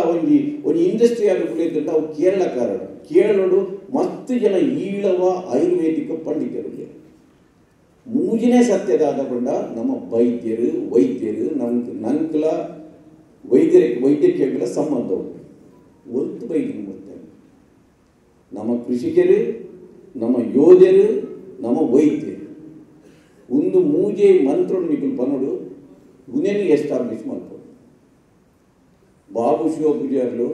ಒಂದು ಇಂಡಸ್ಟ್ರಿ ಆಗುತ್ತಿದ್ದಂತ ಅವು ಕೇರಳ ಕಾರಣ ಕೇರಳಡು ಮಸ್ತ್ ಜನ ಈಳವ ಆಯುರ್ವೇದಿಕ ಪಂಡಿತರು ಮೂಜನೇ ಸತ್ಯದಾದ ಕೊಂಡ ನಮ್ಮ ವೈದ್ಯರು ನಂಕಲ ವೈದ್ಯಕೀಯ ಸಂಬಂಧ ಉಂಟು ಒಂದು ವೈದ್ಯರು ಬರ್ತಾರೆ ನಮ್ಮ ಕೃಷಿಕರು ನಮ್ಮ ಯೋಧರು ನಮ್ಮ ವೈದ್ಯರು ಒಂದು ಮೂಜೆ ಮಂತ್ರ ನಿಕಲು ಪನ್ನೋಡು ಉನೇನು ಎಸ್ಟಾಬ್ಲಿಷ್ ಮಾಡ್ಬೋದು ಬಾಬು ಶಿವಪೂಜಾರ್ಲು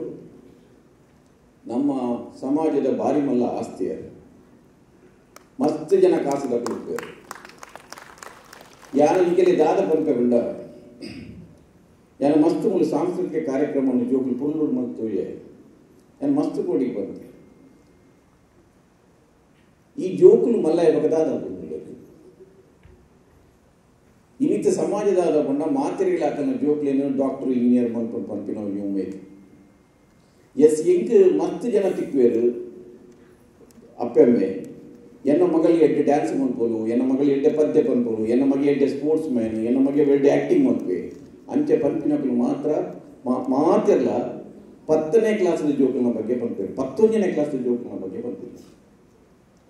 ನಮ್ಮ ಸಮಾಜದ ಬಾರಿ ಮಲ್ಲ ಆಸ್ತಿಯರು ಮಸ್ತ್ ಜನ ಕಾಸು ತಗೊಳ್ತಾರೆ ಯಾರು ಈಗಲೇ ದಾದ ಪಂಪಗೊಂಡ ಯಾರು ಮಸ್ತ್ ಮೂಲ ಸಾಂಸ್ಕೃತಿಕ ಕಾರ್ಯಕ್ರಮವನ್ನು ಜೋಗುಲು ಪುಲ್ಲೂರು ಮತ್ತು ಯಾರು ಮಸ್ತ್ ಕೋಡಿಗೆ ಬಂತೆ ಈ ಜೋಕುಲು ಮಲ್ಲ ಇವಾಗ ದಾದ ಇನ್ನಿತ ಸಮಾಜದಾದ ಬಂಡ ಮಾತ್ರೆಗಳಾಕನ ಜೋಕ್ಲೇನು ಡಾಕ್ಟರ್ ಇಂಜಿನಿಯರ್ ಮಾಡ್ಕೊಂಡು ಪಂಪಿನ ಉಮೇದು ಎಂಕ್ ಮಸ್ತ್ ಜನ ತಿಕ್ವೇರು ಅಪ್ಪೆಮ್ಮೆ ಎನ್ನ ಮಗಳಿಗೆ ಎಡ್ಡೆ ಡ್ಯಾನ್ಸ್ ಮಾಡ್ಬೋದು ಎನ್ನ ಮಗಳಿಗೆ ಎಡ್ಡೆ ಪದ್ಯ ಪನ್ಬೋದು ಎನ್ನ ಮಗೆ ಎಡ್ಡೆ ಸ್ಪೋರ್ಟ್ಸ್ ಮ್ಯಾನ್ ಎನ್ನ ಮಗೆ ಎಡ್ಡೆ ಆ್ಯಕ್ಟಿಂಗ್ ಮಾಡ್ಬೇ ಅಂಚೆ ಪಂಪಿನಗಳು ಮಾತ್ರಲ್ಲ 10ನೇ ಕ್ಲಾಸದ ಜೋಕಲ್ನ ಬಗ್ಗೆ ಪಂಪೇರು 11ನೇ ಕ್ಲಾಸದ ಜೋಕಲ್ನ ಬಗ್ಗೆ ಪಂಪೇರು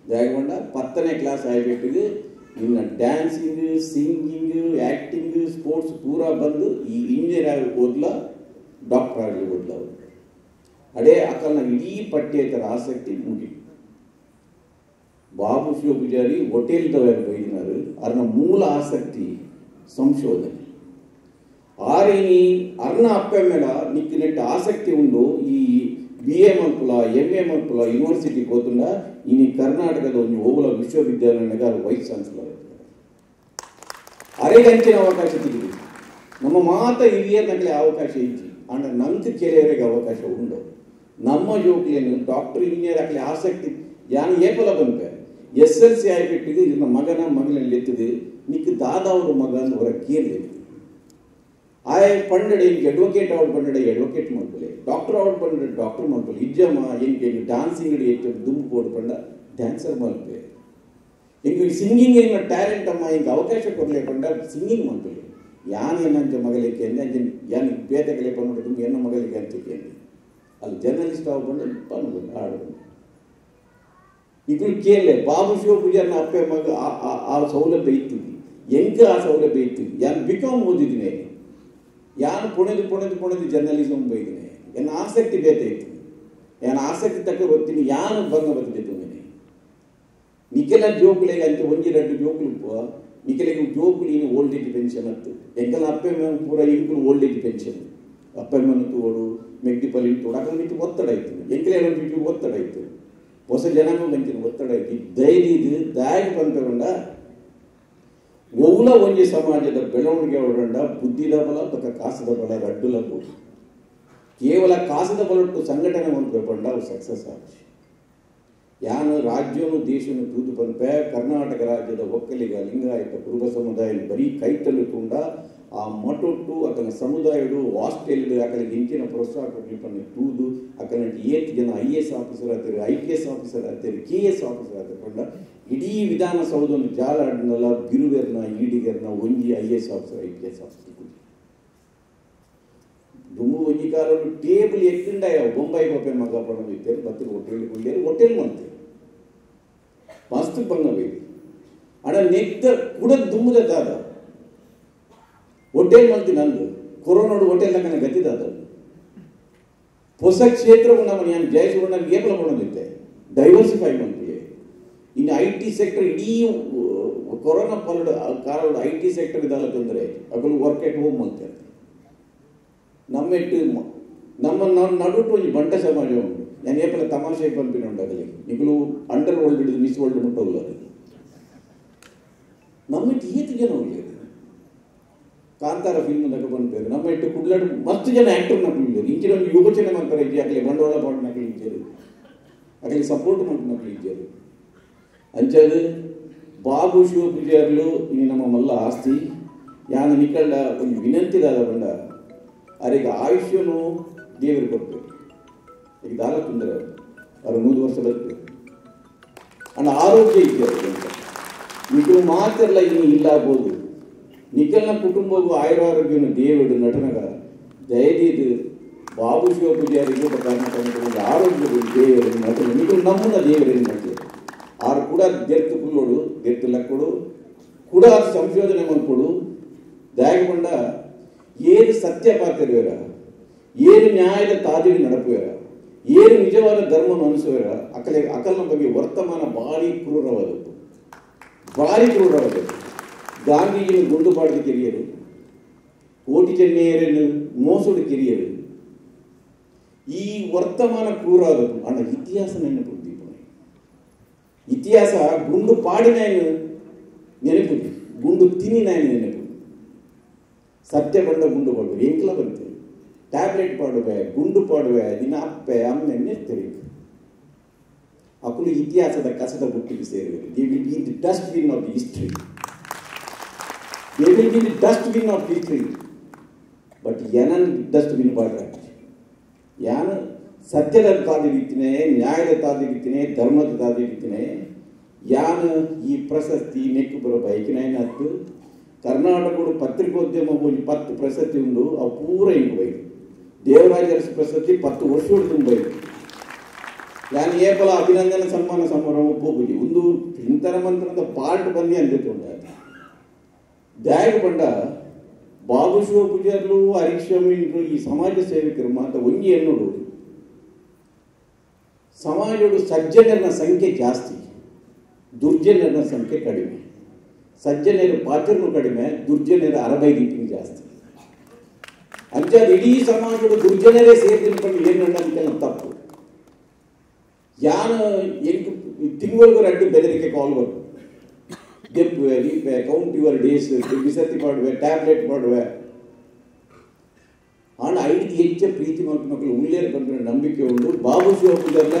ಜಾಗಗೊಂಡ 10ನೇ ಕ್ಲಾಸ್ ಆಗಿಬಿಟ್ಟಿಗೆ ಇನ್ನು ಡ್ಯಾನ್ಸಿಂಗ್ ಸಿಂಗಿಂಗ್ ಆ್ಯಕ್ಟಿಂಗ್ ಸ್ಪೋರ್ಟ್ಸ್ ಪೂರ ಬಂದು ಈ ಇಂಜಿನಿಯರ್ ಆಗಿ ಓದ್ಲ ಡಾಕ್ಟರ್ ಆಗಿ ಓದ್ಲ ಅವರು ಅಡೇ ಅಕ್ಕಲ್ನ ಇಡೀ ಪಠ್ಯೇತರ ಆಸಕ್ತಿ ಮುಗಿ ಬಾಬು ಶಿವಪೂಜಾರಿ ಹೋಟೆಲ್ದವರು ಬೈದಿನಾರು ಅದನ್ನ ಮೂಲ ಆಸಕ್ತಿ ಸಂಶೋಧನೆ ಆರೇನಿ ಅರ್ನ ಅಪ್ಪ ಮೇಲೆ ನಿಕ್ಕಿನೆಟ್ಟು ಆಸಕ್ತಿ ಉಂಡು ಈ BA ಮಲ್ಪುಲ MA ಮಲ್ಪುಲ ಯೂನಿವರ್ಸಿಟಿಗೆ ಹೋತುಂಡ ಇನ್ನು ಕರ್ನಾಟಕದ ಒಂದು ಓಬುಲ ವಿಶ್ವವಿದ್ಯಾಲಯನಾಗ ಅದು ವೈಸ್ ಚಾನ್ಸಲರ್ ಅರೆಗಂಚಿನ ಅವಕಾಶ ತೆಗೆದು ನಮ್ಮ ಮಾತ ಹಿರಿಯರ್ನಾಗಲೇ ಅವಕಾಶ ಇತ್ತು ಅಂದ್ರೆ ನಂಗೆ ಕೆಲವರಿಗೆ ಅವಕಾಶ ಉಂಡು ನಮ್ಮ ಜೋಕ್ಲೇನು ಡಾಕ್ಟರ್ ಇಂಜಿನಿಯರ್ ಆಗಲಿ ಆಸಕ್ತಿ ಯಾನು ಏಪಲ ಬಂತೆ SLC ಆಗಿಬಿಟ್ಟಿದ್ದು ಇದನ್ನ ಮಗನಲ್ಲಿ ಎತ್ತಿದೆ ನಿಕ್ಕೆ ದಾದಾವ್ರ ಮಗ ಅಂತ ಹೊರ ಕೇಳಿ ಆಯ್ ಪಂಡಡೆ ಹಿಂಗೆ ಅಡ್ವೊಕೇಟ್ ಅವ್ರು ಪಂಡಡೆ ಅಡ್ವೊಕೇಟ್ ಮಾಡ್ಕೊಳ್ಳಿ ಡಾಕ್ಟರ್ ಅವ್ರು ಪಂಡಡೆ ಡಾಕ್ಟರ್ ಮಾಡ್ಕೊಳ್ಳಿ ಇಜ್ಜಮ್ಮ ಹೆಂಗೆ ಡ್ಯಾನ್ಸಿಂಗ್ ಹೆಚ್ಚು ದುಂಬು ಕೊಡು ಪಂಡ ಡ್ಯಾನ್ಸರ್ ಮಾಡ್ಕೊಳ್ಳಿ ಹಿಂಗೆ ಸಿಂಗಿಂಗ್ ಏನು ಟ್ಯಾಲೆಂಟ್ ಅಮ್ಮ ಹಿಂಗೆ ಅವಕಾಶ ಕೊಡಲಿ ಪಂಡ ಸಿಂಗಿಂಗ್ ಮಾಡ್ಕೊಳ್ಳಿ ಯಾನು ಏನಂತ ಮಗಳಿಗೆ ಅಂದೆ ಯಾನು ಬೇದಗಲೆ ಪಂಡ ತುಂಬ ಎನ್ನ ಮಗಳಿಗೆ ಅಂತಿದ್ದೆ ಅಲ್ಲಿ ಜರ್ನಲಿಸ್ಟ್ ಆಗ್ಬಂದು ಬಂದು ಆಡೋದು ಇದು ಕೇಳಲೆ ಬಾಬು ಶಿವ ಪೂಜಾರನ ಅಪ್ಪೆ ಮಗ ಆ ಸೌಲಭ್ಯ ಇತ್ತು ಹೆಂಗೆ ಆ ಸೌಲಭ್ಯ ಇತ್ತು ಯಾನು ಬಿಕಾಮ್ ಓದಿದ್ದೀನಿ ಯಾನು ಪುಣೆದು ಜರ್ನಲಿಸಮ್ ಬೈದಿನಿ ಎನ್ನ ಆಸಕ್ತಿ ಬೇತೆ ಇತ್ತು ಯಾನು ಆಸಕ್ತಿ ತಕ್ಕ ಬರ್ತೀನಿ ಯಾನು ಭಂಗ ಬರ್ತಿದ್ದು ಮನೆ ನಿಖಿಲ ಜೋಕುಲೆಗೆ ಅಂತ ಒಂಜಿ ಎರಡು ಜೋಕುಲು ನಿಖಿಲೆಗೆ ಜೋಕುಲು ಇನ್ನು ಓಲ್ಡ್ ಏಜ್ ಪೆನ್ಷನ್ ಅತ್ತು ಎಂಕಲ ಅಪ್ಪೆ ಪೂರ ಇಂಕುಲು ಓಲ್ಡ್ ಏಜ್ ಪೆನ್ಷನ್ ಅಪ್ಪೆ ಮನೆ ತೋಡು ಮೆಗ್ಡಿಪಲ್ಲಿ ತೋಡು ಅక్కడ ನಿಂತು ಒತ್ತಡ ಇತ್ತು ಎಂಕಲೆ ಒತ್ತಡ ಇತ್ತು ಹೊಸ ಜನಾಂಗ ಗಂಚಿನ ಒತ್ತಡ ಐತಿ ಧೈರ್ಯ ದಾರಿ ಬಂತಗೊಂಡ ಒವ್ಲ ಒಂಜಿ ಸಮಾಜದ ಬೆಳವಣಿಗೆ ಒಳಗೊಂಡ ಬುದ್ಧಿದ ಬಲ ಅಥವಾ ಕಾಸದ ಬಲ ರಡ್ಡುಲ ಬೋದು ಕೇವಲ ಕಾಸದ ಬಲಟ್ಟು ಸಂಘಟನೆ ಬಂದ ಅವು ಸಕ್ಸಸ್ ಆಗಿ ಯಾನು ರಾಜ್ಯನು ದೇಶನು ತೂದು ಬಂಪೆ ಕರ್ನಾಟಕ ರಾಜ್ಯದ ಒಕ್ಕಲಿಗ ಲಿಂಗಾಯತ ಕುರುಬ ಸಮುದಾಯ ಬರೀ ಕೈತಲು ತುಂಡ ಆ ಮಟ್ಟೊಟ್ಟು ಅಕಲ ಸಮುದಾಯಡು ಆಸ್ಟ್ರೇಲಿಯಾ ಅಕಲಿಗೆ ಇಂಚಿನ ಪ್ರೋತ್ಸಾಹ ಕೊಡ್ಲಿಕ್ಕೆ ತೂದು ಅಕಲ 8 ಜನ IAS ಆಫೀಸರ್ ಆಗ್ತಾರೆ IPS ಆಫೀಸರ್ ಆಗ್ತಾರೆ KS ಆಫೀಸರ್ ಆಗ್ತಕೊಂಡ ಇಡೀ ವಿಧಾನಸೌಧವನ್ನು ಜಾಲಾಡಿನಲ್ಲ ಬಿರುವೆರ್ನ ಈಡಿಗೆರ್ನ ಒಂಜಿ IAS ಆಫೀಸರ್ IPS ಆಫೀಸರ್ ದುಮ್ಮು ಒಂಜಿ ಕಾಲಲ್ಲಿ ಟೇಬಲ್ ಎಕ್ಕಿಂಡಾಯ ಬೊಂಬಾಯಿ ಗೋಪೆ ಮಗ ಪಣ ಇತ್ತೇವೆ ಬತ್ತಿಗೆ ಹೋಟೆಲ್ ಮಂತೆ ಮಸ್ತ್ ಬಂಗ ಬೇಕು ಅಡ ನೆಕ್ತ ಕೂಡ ದುಮ್ಮದ ದಾದ ಹೋಟೆಲ್ ಮಂತಿ ನಂದು ಕೊರೋನಾಡು ಹೋಟೆಲ್ ನನಗೆ ಗತಿದಾದ ಹೊಸ ಕ್ಷೇತ್ರವು ನಮ್ಮ ನಾನು ಜಯಸುವರ್ಣ ಏಪಲ ಮಾಡೋದಿತ್ತೆ ಡೈವರ್ಸಿಫೈ ಮಾಡ್ತೀವಿ ಇನ್ನು IT ಸೆಕ್ಟರ್ ಇಡೀ ಕೊರೋನಾ ಪಲ್ಡ್ ಕಾಲ IT ಸೆಕ್ಟರ್ ಇದಲ್ಲ ತೊಂದರೆ ಅಗಳು ವರ್ಕ್ ಎಟ್ ಹೋಮ್ ಅಂತಾರೆ ನಮ್ಮ ನಡುಟು ಒಂದು ಬಂಟ ಸಮಾಜ ಉಂಟು ನಾನು ಏಪಲ ತಮಾಷೆ ಪಂಪಿನ ಉಂಟಾಗಲಿ ಇಗಳು ಅಂಡರ್ ವರ್ಲ್ಡ್ ಹಿಡಿದು ಮಿಸ್ ವರ್ಲ್ಡ್ ಮುಟ್ಟಲ್ಲ ನಮ್ಮ ಏತು ಜನ ಹೋಗ್ಲಿ ಕಾಂತಾರ ಫಿಲ್ಮ್ ತಗ ಬಂದ್ಬೇಕು ನಮ್ಮ ಇಟ್ಟು ಕುಡ್ಲಾಡು ಮಸ್ತ್ ಜನ ಆಕ್ಟರ್ ನಕಲು ಇಂಚಿನ ಒಂದು ಯೋಚನೆ ಮಾಡ್ತಾರೆ ಇಜ್ಜಿ ಆಗಲಿ ಬಂಡವಾಳ ಪಾಡು ನಕಲು ಇಜ್ಜರು ಆಗಲಿ ಸಪೋರ್ಟ್ ಮಾಡಿ ನಕಲು ಇಜ್ಜರು ಅಂಚದು ಬಾಬು ಶಿವ ಪೂಜಾರ್ಲು ಇನ್ನು ನಮ್ಮ ಮಲ್ಲ ಆಸ್ತಿ ಯಾನು ನಿಕಳ್ಳ ಒಂದು ವಿನಂತಿದಾದ ಬಂಡ ಅವರಿಗೆ ಆಯುಷ್ಯನು ದೇವರು ಕೊಡ್ಬೇಕು ಈಗ ದಾಲ ತೊಂದರೆ ಅವರು 100 ವರ್ಷ ಬರ್ತದೆ ಅಣ್ಣ ಆರೋಗ್ಯ ಇದ್ದಾರೆ ನಿಖಿಲ್ ಮಾತ್ರ ಇನ್ನು ಇಲ್ಲ ಆಗ್ಬೋದು ನಿಖಿಲ್ನ ಕುಟುಂಬವು ಆಯುರಾರೋಗ್ಯನ ದೇವರು ನಟನಗ ದಯದೀದು ಬಾಬು ಶಿವ ಪೂಜಾರಿಗೆ ಕರ್ನಾಟಕ ಆರೋಗ್ಯ ದೇವರು ನಟನ ನಿಖಿಲ್ ನಮ್ಮನ್ನ ದೇವರೇನು ಮಾಡ್ತೀವಿ ಆರು ಕೂಡ ಗೆರ್ತು ಕುಲ್ಲೋಡು ಗೆರ್ತು ಲಕ್ಕೊಡು ಕೂಡ ಸಂಶೋಧನೆ ಮಾಡ್ಕೊಡು ದಯಗೊಂಡ ಏನು ಸತ್ಯ ಪಾತ್ರವೇರ ಏನು ನ್ಯಾಯದ ತಾದಿಗೆ ನಡಪುವೇರ ಏನು ನಿಜವಾದ ಧರ್ಮವನ್ನು ಅನಿಸುವೇರ ಅಕಲ್ನ ಬಗ್ಗೆ ವರ್ತಮಾನ ಭಾರಿ ಕ್ರೂರವಾದದ್ದು ಗಾಂಧೀಜಿನ ಗುಂಡುಪಾಡಿದ ಕಿರಿಯರು ಕೋಟಿ ಚೆನ್ನೆಯರನ್ನು ಮೋಸದ ಕಿರಿಯರು ಈ ವರ್ತಮಾನ ಕ್ರೂರವಾದದ್ದು ಅಣ್ಣ ಇತಿಹಾಸ ನೆನಪು ಇತಿಹಾಸ ಗುಂಡು ಪಾಡಿನ ನೆನಪು ಗುಂಡು ತಿನ್ನಿನ ನೆನಪು ಸತ್ಯ ಬಂಡ ಗುಂಡು ಪಾಡುವೆ ಎಂಕ್ಲ ಬಂತು ಟ್ಯಾಬ್ಲೆಟ್ ಪಾಡುವೆ ಗುಂಡು ಪಾಡುವೆ ದಿನ ಅಪ್ಪೆ ಅಮ್ಮೆ ನೆರ್ತರಿ ಅಕ್ಕಳು ಇತಿಹಾಸದ ಕಸದ ಬುಟ್ಟಿಗೆ ಸೇರಿವೆ they will be the dustbin of the history but ಏನನ್ ಡಸ್ಟ್ಬಿನ್ ಪಾಡ್ರೆ ಯಾನು ಸತ್ಯದ ತಾದಿಡಿತೀನಿ ನ್ಯಾಯದ ತಾದಿಡಿತೀನಿ ಧರ್ಮದ ತಾದಿಡಿತೀನಿ ಯಾನು ಈ ಪ್ರಶಸ್ತಿ ನೆಕ್ಕು ಬರೋ ಬೈಕಿನೇನತ್ತು ಕರ್ನಾಟಕಡು ಪತ್ರಿಕೋದ್ಯಮ ಒಂದು 10 ಪ್ರಶಸ್ತಿ ಉಂಡು ಅವು ಪೂರ ಹಿಂಗೆ ಬೈದು ದೇವರಾಜ ಅರಸು ಪ್ರಶಸ್ತಿ 10 ವರ್ಷ ತುಂಬೈದು ನಾನು ಏಪಲ ಅಭಿನಂದನೆ ಸನ್ಮಾನ ಸಮಾರಂಭ ಹೋಗುದಿ ಒಂದು ಚಿಂತನ ಮಂತ್ರದ ಪಾರ್ಟ್ ಬಂದಿ ಅಂದಿತ್ತು ದ್ಯಾಗ ಬಂಡ ಬಾಬು ಶಿವ ಪೂಜಾರ್ಲು ಹರೀಶ್ವಮಿನ್ರು ಈ ಸಮಾಜ ಸೇವಕರು ಮಾತ್ರ ಒಂಗಿ ಎನ್ನೋಡು ಸಮಾಜದ ಸಜ್ಜನರ ಸಂಖ್ಯೆ ಜಾಸ್ತಿ ದುರ್ಜನರ ಸಂಖ್ಯೆ ಕಡಿಮೆ ಸಜ್ಜನರ ಪಾತ್ರನು ಕಡಿಮೆ ದುರ್ಜನರ 65 ಜಾಸ್ತಿ ಅಂಚಾದ ಇಡೀ ಸಮಾಜದ ದುರ್ಜನರೇ ಸೇರಿಕೊಂಡು ಏನು ಅನ್ನೋದಕ್ಕೆಲ್ಲ ತಪ್ಪು ಯಾನು ತಿಂಗಳಿಗೂ 2 ಬೆದರಿಕೆ ಕಾಲ್ ಬರ್ತದೆ ದೆಪ್ಪುವೆ ದೀಪೆ ಕೌಂಟ್ ಯುವರ್ ಡೇಸ್ ಬಿಸತಿ ಮಾಡುವೆ ಟ್ಯಾಬ್ಲೆಟ್ ಮಾಡುವೆ ಆಣ ಐದು ಹೆಚ್ಚ ಪ್ರೀತಿ ಮಕ್ಕಳು ಉಳ್ಳೇರು ಬಂದ್ರೆ ನಂಬಿಕೆ ಉಂಟು ಬಾಬು ಶಿವ ಪೂಜಾರ್ಲ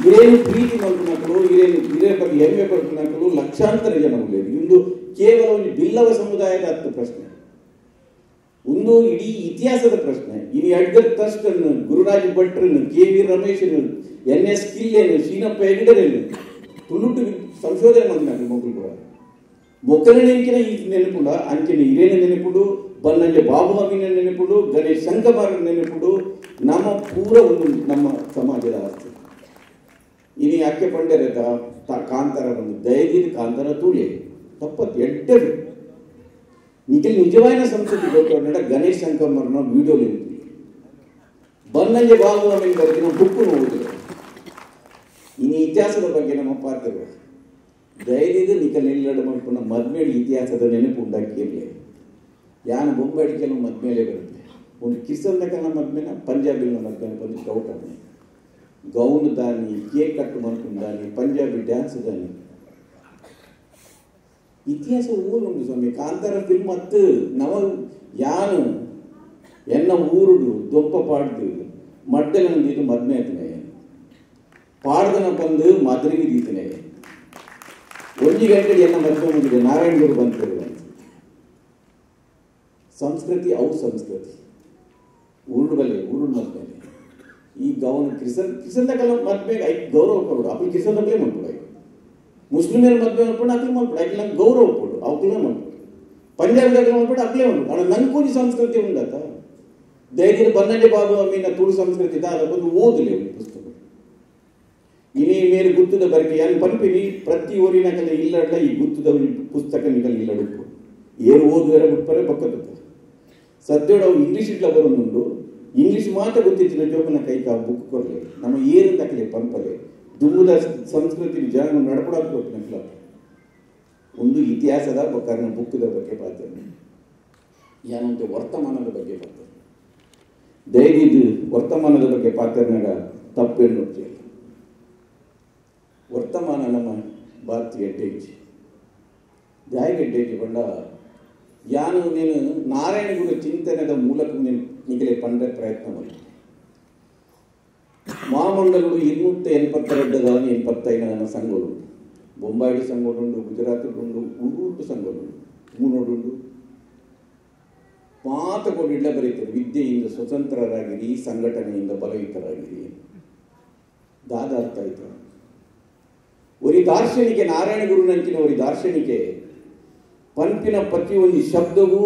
ಇರೇನು ಪ್ರೀತಿ ಮಕ್ಕಳು ಇರೇನು ಹಿರಿಯ ಬಗ್ಗೆ ಹೆಮ್ಮೆ ಪಡ್ಕೊಂಡ್ರು ಲಕ್ಷಾಂತರ ಜನ ಉಳ್ಳೇರು ಇಂದು ಕೇವಲ ಒಂದು ಬಿಲ್ಲವ ಸಮುದಾಯದ 10 ಪ್ರಶ್ನೆ ಒಂದು ಇಡೀ ಇತಿಹಾಸದ ಪ್ರಶ್ನೆ ಇನ್ನು ಅಡ್ಗರ್ ಟ್ರಸ್ಟ್ ಅನ್ನು ಗುರುರಾಜ್ ಭಟ್ರನ್ನು KV ರಮೇಶನು NS ಕಿಲ್ಲೇನು ಶೀನಪ್ಪ ಹೆಗ್ಡೆರೇನು ತುಳುಟು ಸಂಶೋಧನೆ ಮಾಡಿದ್ರು ಮಕ್ಕಳು ಕೂಡ ಮೊಕ್ಕಲ ನೆನಕಿನ ಈ ನೆನಪುಂಡ ಅಂಚನೆ ಹಿರೇನ ನೆನಪುಡು ಬನ್ನಂಜೆ ಬಾಬು ಅಮೀನ ನೆನಪುಡು ಗಣೇಶ್ ಶಂಕಮಾರ ನೆನಪುಡು ನಮ್ಮ ಪೂರ ಒಂದು ನಮ್ಮ ಸಮಾಜದ ಆಸ್ತಿ. ಇನಿ ಯಾಕೆ ಪಂಡರೆ ಕಾಂತಾರ ಒಂದು ದಯದಿನ ಕಾಂತಾರ ತೂಳೆ ತಪ್ಪತ್ತು ಎಡ್ಡರು ನಿಖಿಲ್ ನಿಜವಾದ ಸಂಸ್ಕೃತಿ ಗೊತ್ತು. ಗಣೇಶ್ ಶಂಕರ್ನ ವಿಡಿಯೋ ಬನ್ನಂಗೆ ಬಾಬು ಆಮೇಲೆ ಬರ್ತೀನಿ ಬುಕ್ಕು ಓದಿದ್ರು. ಇನ್ನು ಇತಿಹಾಸದ ಬಗ್ಗೆ ನಮ್ಮ ಪಾತ್ರಗಳು ಧೈರ್ಯದ ನಿಖಲ್ ನಿಲ್ಲಡ ಮಾಡ್ಕೊಂಡು ಮದ್ಮೇಲೆ ಇತಿಹಾಸದ ನೆನಪು ಉಂಟಾಕಿರಲಿ. ಯಾನು ಬೊಂಬಾಡಿ ಕೆಲವು ಮದ್ಮೇಲೆ ಬರುತ್ತೆ. ಒಂದು ಕಿಸಲ್ದ ಕಲ ಮದ್ಮೇನ ಪಂಜಾಬಿನ ಮದ್ಮೇಲೆ ಬಂದು ಡೌಟ್ ಆಗ ಗೌನ್ ದಾನಿ ಕೇಕ್ ಕಟ್ಟು ಮಾಡ್ಕೊಂಡು ದಾನಿ ಪಂಜಾಬಿ ಡ್ಯಾನ್ಸ್ ದಾನಿ ಇತಿಹಾಸ ಊರುಂಡು ಸ್ವಾಮಿ. ಕಾಂತಾರ ಫಿಲ್ಮ್ ಹತ್ತು ನವ ಯಾನು ಎನ್ನ ಊರುಡು ದೊಪ್ಪ ಪಾಡ್ದು ಮಡ್ಡೆಲ್ಲ ಇದು ಮದ್ಮೆ ಆತನೆ ಪಾಡ್ದನ ಬಂದು ಮದ್ರಿಗೆ ದೀತನೆ 1 ಗಂಟೆಗೆ ಎಲ್ಲ ಮದ್ಮೆ ಬಂದಿದೆ. ನಾರಾಯಣಗುರು ಬಂತಿರುವ ಸಂಸ್ಕೃತಿ ಅವು ಸಂಸ್ಕೃತಿ ಉರುಡು ಬಲ್ಲೆ ಉರುಡು ಮದ್ಮೆ ಈ ಗೌನ ಕಿಸಂದ ಕಾಲ ಮದ್ಮೆಗೆ ಐದು ಗೌರವ ಕೊಡು ಅಪ್ಪ ಕಿಸಂದಲೇ ಮಾಡ್ಬಿಡು. ಮುಸ್ಲಿಮರ ಮದ್ವೆ ಮಾಡ್ಬಿಟ್ಟು ಅಕ್ಲೆ ಮಾಡ್ಬಿಡು. ಅಕ್ಲೆ ನಂಗೆ ಗೌರವ ಕೊಡು ಅವಕ್ಲೇ ಮಾಡ್ಬಿಡು. ಪಂಜಾಬಿದಾಗ ಮಾಡ್ಬಿಟ್ಟು ಅಕ್ಲೇ ಮಾಡ್ಬಿಡು. ಅಣ್ಣ ನಂಗೆ ಕೂಡಿ ಸಂಸ್ಕೃತಿ ಉಂಡಾತ ದೈದಿನ ಬನ್ನಂಜೆ ಬಾಬು ಅಮೀನ ತುಳು ಸಂಸ್ಕೃತಿ ದಾದ ಬಂದು ಓದಲಿ ಪುಸ್ತಕ ಇನಿ ಮೇಲೆ ಗುತ್ತದ ಬರಕೆ ಏನು ಪಂಪಿನಿ ಪ್ರತಿ ಊರಿನ ಕಲೆ ಇಲ್ಲಡ್ಲ ಈ ಗುತ್ತದ ಪುಸ್ತಕ ನಿಗಲ್ ಇಲ್ಲಡುಕು ಏನು ಓದುವರ ಬಿಟ್ಪರೆ ಪಕ್ಕದ ಸದ್ಯೋಡ ಅವು ಇಂಗ್ಲೀಷ್ ಇಟ್ಲ ಬರೋದುಂಡು. ಇಂಗ್ಲೀಷ್ ಮಾತ್ರ ಗೊತ್ತಿತ್ತಿನ ಜೋಕನ ಕೈಕ ಬುಕ್ ಕೊರಲೆ ನಮ್ಮ ಏರಿಂದ ಕಲೆ ಪಂಪಲೆ ದುಮ್ಮದ ಸಂಸ್ಕೃತಿ ಜನ ನಡ್ಕೊಡಕ್ಕೆ ನಕ್ಲ ಒಂದು ಇತಿಹಾಸದ ಕಾರಣ ಬುಕ್ಕದ ಬಗ್ಗೆ ಪಾತ್ರ ಏನಂತ ವರ್ತಮಾನದ ಬಗ್ಗೆ ಪಾತ್ರ ದೈವಿದು ವರ್ತಮಾನದ ಬಗ್ಗೆ ಪಾತ್ರನಾಗ ತಪ್ಪೇನು ನೋಡ್ತೀವಿ. ವರ್ತಮಾನ ನಮ್ಮ ಭಾರತೀಯ ಗೆಡ್ಡೆಜಿ ದಾಯ ಗೆಡ್ಡೆಜಿ ಬಂಡ ಯಾನು ನೀನು ನಾರಾಯಣಗುರು ಚಿಂತನೆದ ಮೂಲಕ ನೀನು ನಿಗಲೆ ಪಂಡ ಪ್ರಯತ್ನ ಮಾಡಿ ಮಾಮಂಡಗಳು 282 ನನ್ನ ಸಂಘಗಳು ಬೊಂಬಾಯಿ ಸಂಘಗಳುಂಡು ಗುಜರಾತ್ಗಳುಂಡು ಉರುಟು ಸಂಘಗಳುಂಡು ಮೂನೋಡುಂಡು ಮಾತುಕೊಂಡು ಇಡ್ಲ ಬರೀತಾರೆ. ವಿದ್ಯೆಯಿಂದ ಸ್ವತಂತ್ರರಾಗಿರಿ ಸಂಘಟನೆಯಿಂದ ಬಲಯುತರಾಗಿರಿ ದಾದ ಅರ್ಥ ಆಯ್ತು. ಒಂದು ದಾರ್ಶನಿಕೆ ನಾರಾಯಣಗುರು ನಂಚಿನ ಒಂದು ದಾರ್ಶನಿಕೆ ಪಂಪಿನ ಪ್ರತಿಯೊಂದು ಶಬ್ದಗೂ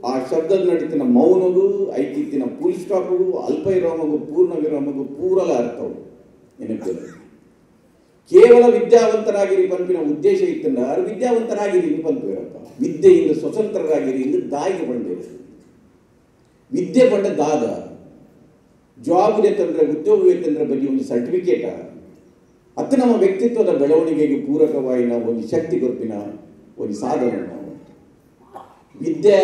ಆ ಶಬ್ದದ ನಡೀತಿನ ಮೌನಗೂ ಐತಿತ್ತಿನ ಫುಲ್ ಸ್ಟಾಪ್ಗೂ ಅಲ್ಪ ವಿರಾಮಗೂ ಪೂರ್ಣ ವಿರಾಮಗೂ ಪೂರಲ ಅರ್ಥವು ನೆನಪಿಲ್ಲ. ಕೇವಲ ವಿದ್ಯಾವಂತರಾಗಿರಿ ಪಂಪಿನ ಉದ್ದೇಶ ಇತ್ತಂದ್ರೆ ಅವ್ರು ವಿದ್ಯಾವಂತರಾಗಿರಿ ಇನ್ನು ಪಂಪು ಇರಪ್ಪ. ವಿದ್ಯೆಯಿಂದ ಸ್ವತಂತ್ರರಾಗಿರಿ ಎಂದು ದಾಯಿಗೆ ಬಂದಿದೆ. ವಿದ್ಯೆ ಬಂಡ ದಾದ ಜಾಬ್ ತಂದ್ರೆ ಉದ್ಯೋಗ ತಂದ್ರೆ ಬಗ್ಗೆ ಒಂದು ಸರ್ಟಿಫಿಕೇಟ ಅದು ನಮ್ಮ ವ್ಯಕ್ತಿತ್ವದ ಬೆಳವಣಿಗೆಗೆ ಪೂರಕವಾಗಿ ನಾವು ಒಂದು ಶಕ್ತಿ ಗೊತ್ತಿನ ಒಂದು ಸಾಧನೆ. ನಾವು ವಿದ್ಯೆ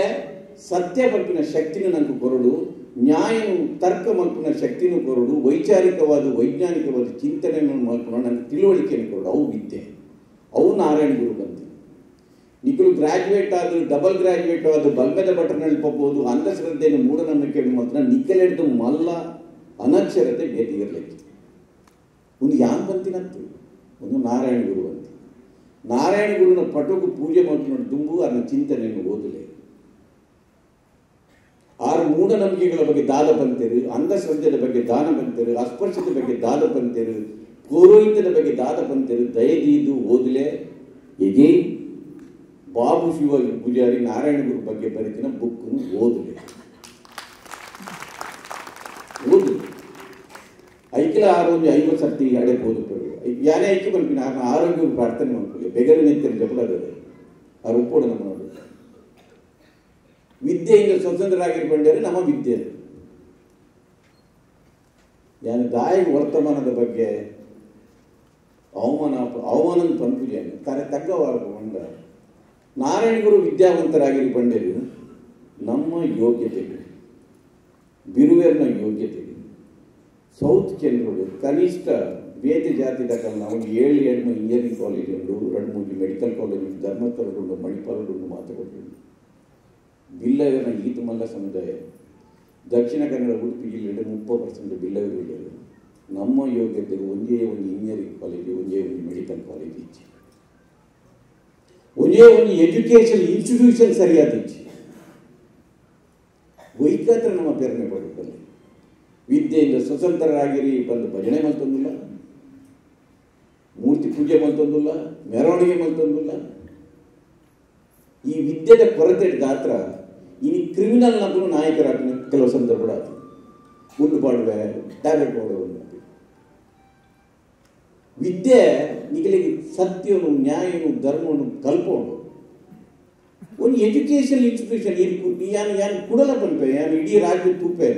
ಸತ್ಯ ಪಂಪಿನ ಶಕ್ತಿನೂ ನನಗೆ ಕೊರಡು, ನ್ಯಾಯ ತರ್ಕ ಮಲ್ಪಿನ ಶಕ್ತಿನೂ ಕೊರಡು, ವೈಚಾರಿಕವಾದ ವೈಜ್ಞಾನಿಕವಾದ ಚಿಂತನೆಯನ್ನು ಮಲ್ಪನ ನನಗೆ ತಿಳುವಳಿಕೆಯನ್ನು ಕೊರಡು. ಅವು ವಿದ್ಯೆ, ಅವು ನಾರಾಯಣಗುರು ಬಂತು. ನಿಖಲು ಗ್ರಾಜ್ಯುಯೇಟ್ ಆದರೂ ಡಬಲ್ ಗ್ರಾಜ್ಯುಯೇಟ್ ಆದರೂ ಬಲ್ಗದ ಬಟನ್ ಹೇಳ್ಬೋದು. ಅಂಧಶ್ರದ್ಧೆಯನ್ನು ಮೂಢನಂಬಿಕೆಯನ್ನು ಮಾತ್ರ ನಿಖಲೆಡ್ದು ಮಲ್ಲ ಅನಕ್ಷರತೆ ಬೇಟಿಗಿರ್ಲಿಕ್ಕೆ ಒಂದು ಯಾನ್ ಬಂತಿನಂತು ಒಂದು ನಾರಾಯಣಗುರು ಅಂತ. ನಾರಾಯಣಗುರುನ ಪಟೋಕು ಪೂಜೆ ಮಾಡ್ಕೊಂಡು ದುಂಬು ಅದನ್ನ ಚಿಂತನೆಯನ್ನು ಓದಲೇ. 6 ಮೂಢನಂಬಿಕೆಗಳ ಬಗ್ಗೆ ದಾದ ಬಂತೇರು, ಅಂಧಶ್ರದ್ಧೆಯ ಬಗ್ಗೆ ದಾನ ಬಂತೇರು, ಅಸ್ಪರ್ಶದ ಬಗ್ಗೆ ದಾದ ಬಂತೇರು, ಪೌರೋಹಿತ್ಯದ ಬಗ್ಗೆ ದಾದ ಬಂತೇರು ದಯದೀದು ಓದಲೇ. ಹೀಗೆ ಬಾಬು ಶಿವ ಪೂಜಾರಿ ನಾರಾಯಣಗುರು ಬಗ್ಗೆ ಬರೀತಿನ ಬುಕ್ಕನ್ನು ಓದಲೇ. ಓದು ಐಕ್ಯಲ ಆರೋಗ್ಯ 50 ಸರ್ತಿ ಅಡೆ ಓದುಕೊಳ್ಳಿ ಯಾನೇ ಐಕ್ಯ ಬಂದ್ಬಿನ ಆರೋಗ್ಯ ಪ್ರಾರ್ಥನೆ ಮಾಡ್ಕೊಳ್ಳಿ ಬೆಗರಿನ ಎತ್ತರಿ ಜಪಡಾದರೆ ಅವ್ರು ಒಪ್ಪೋಡ ನಮ್ಮ ನೋಡು. ವಿದ್ಯೆಯಿಂದ ಸ್ವತಂತ್ರರಾಗಿರ್ಕೊಂಡ್ರೆ ನಮ್ಮ ವಿದ್ಯೆ ಯಾನು ದಾಯಿ ವರ್ತಮಾನದ ಬಗ್ಗೆ ಅವಮಾನ ಪಂಪುಜೇನು ಕರೆ ತಗ್ಗವಾರು ಬಂದ ನಾರಾಯಣಗುರು ವಿದ್ಯಾವಂತರಾಗಿರ್ಕೊಂಡರು ನಮ್ಮ ಯೋಗ್ಯತೆಗೆ ಬಿರುವೇರ್ನ ಯೋಗ್ಯತೆಗೆ ಸೌತ್ ಕೇಂದ್ರಗಳು ಕನಿಷ್ಠ ಬೇತೆ ಜಾತಿ ದಾಖಲೆ ನಾವು 7 ಇಂಜಿನಿಯರಿಂಗ್ ಕಾಲೇಜ್ ಉಂಟು, 2-3 ಮೆಡಿಕಲ್ ಕಾಲೇಜ್ ಉಂಟು, ಧರ್ಮಸ್ಥಳಗಳು ಮಣಿಪಾಲಗಳು ಮಾತುಗಳು ಬಿಲ್ಲವರ ಈತ ಮಲ್ಲ ಸಮುದಾಯ ದಕ್ಷಿಣ ಕನ್ನಡ ಉಡುಪಿ ಜಿಲ್ಲೆಯಲ್ಲಿ 30% ಬಿಲ್ಲವರು ಇದ್ದಾರೆ. ನಮ್ಮ ಯೋಗ್ಯತೆಗೆ ಒಂದೇ ಒಂದು ಇಂಜಿನಿಯರಿಂಗ್ ಕಾಲೇಜ್, ಒಂದೇ ಒಂದು ಮೆಡಿಕಲ್ ಕಾಲೇಜ್ ಇಚ್ಚೆ, ಒಂದೇ ಒಂದು ಎಜುಕೇಶನ್ ಇನ್ಸ್ಟಿಟ್ಯೂಷನ್ ಸರಿಯಾದ ಇಚ್ಚೆ ವೈಕಾತ್ರ ನಮ್ಮ ಪ್ರೇರಣೆ ಪಡುತ್ತಲ್ಲ. ವಿದ್ಯೆಯಿಂದ ಸ್ವತಂತ್ರರಾಗಿರಿ ಬಂದು ಭಜನೆ ಮಲ್ತೊಂದಿಲ್ಲ, ಮೂರ್ತಿ ಪೂಜೆ ಮಲ್ತೊಂದಿಲ್ಲ, ಮೆರವಣಿಗೆ ಮಲ್ತೊಂದಿಲ್ಲ. ಈ ವಿದ್ಯೆದ ಕೊರತೆ ಗಾತ್ರ ಇನ್ನು ಕ್ರಿಮಿನಲ್ ನಕ್ಕೂ ನಾಯಕರಾಗ್ತಾನೆ ಕೆಲವು ಸಂದರ್ಭ. ಗುಂಡು ಪಾಡುವೆ ಟ್ಯಾಬ್ಲೆಟ್ ಮಾಡುವ ವಿದ್ಯೆ ನಿಗಲಿಗೆ ಸತ್ಯನು ನ್ಯಾಯನು ಧರ್ಮನು ಕಲ್ಪೋಡು ಒಂದು ಎಜುಕೇಷನ್ ಇನ್ಸ್ಟಿಟ್ಯೂಷನ್ ಯಾನು ಕುಡಲ ಪಂಪೆ ಯಾನು ಇಡೀ ರಾಜ್ಯ ತೂಪೆ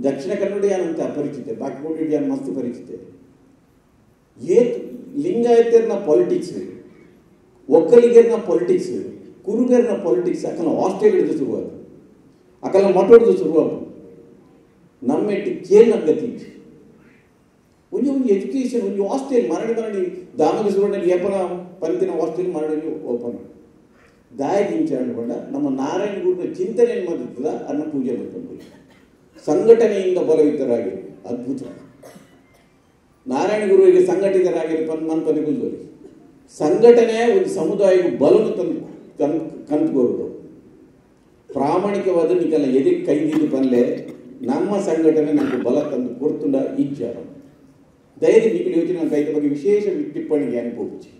ದಕ್ಷಿಣ ಕನ್ನಡ ಯಾನಂತ ಪರಿಚಿತೆ ಬಾಕಿ ಕೊಂಡು ಯಾನು ಮಸ್ತ್ ಪರಿಚಿತೆ ಏತ್ ಲಿಂಗಾಯತರ್ನ ಪಾಲಿಟಿಕ್ಸ್ ಒಕ್ಕಲಿಗರ್ನ ಪಾಲಿಟಿಕ್ಸ್ ಕುರುಗರ್ನ ಪಾಲಿಟಿಕ್ಸ್ ಅಕಲ ಹಾಸ್ಟೆಲ್ ಹಿಡಿದು ಶುರುವಾದ ಅಕಲ ಮಠ ಹಿಡಿದು ಶುರುವಾದ ನಮ್ಮೆಟ್ಟು ಕೇಳ ಗತಿ ಒಂದು ಎಜುಕೇಷನ್ ಒಂದು ಹಾಸ್ಟೆಲ್ ಮರಳಿ ದಾಮಗ ಸುವರ್ಣಲ್ಲಿ ಏಪನ ಪಂತಿನ ಹಾಸ್ಟೆಲ್ ಮರಳಿ ಓಪನ್ ದಾಯದಿಂಚಾಂಡ ನಮ್ಮ ನಾರಾಯಣ ಗುರುನ ಚಿಂತನೆಯನ್ನು ಮಾಡಿದ್ದಲ್ಲ ಅನ್ನ ಪೂಜೆ ಮಾಡ್ಕೊಂಡು ಸಂಘಟನೆಯಿಂದ ಬಲವಿತರಾಗಿ ಅದ್ಭುತ ನಾರಾಯಣ ಗುರುವಿಗೆ ಸಂಘಟಿತರಾಗಿ ಮನ್ಪದಿಗುಲ್ದೋರಿ ಸಂಘಟನೆ ಒಂದು ಸಮುದಾಯಕ್ಕೆ ಬಲನು ಕಂತ್ಕೋರುದು ಪ್ರಾಮಾಣಿಕವಾದ ನಿಕಲ್ಲ ಎದಕ್ಕೆ ಕೈದಿದ್ದು ಬಂದ್ರೆ ನಮ್ಮ ಸಂಘಟನೆ ನಮಗೆ ಬಲ ತಂದು ಕೊಡ್ತುಂಡ ಇಚ್ಚಾರ ಧೈರ್ಯ ನಿಖಿಲ್ ಯೋಚನೆ ಕೈದ ಬಗ್ಗೆ ವಿಶೇಷ ಟಿಪ್ಪಣಿಗೆ ಅನುಭವಿಸಿ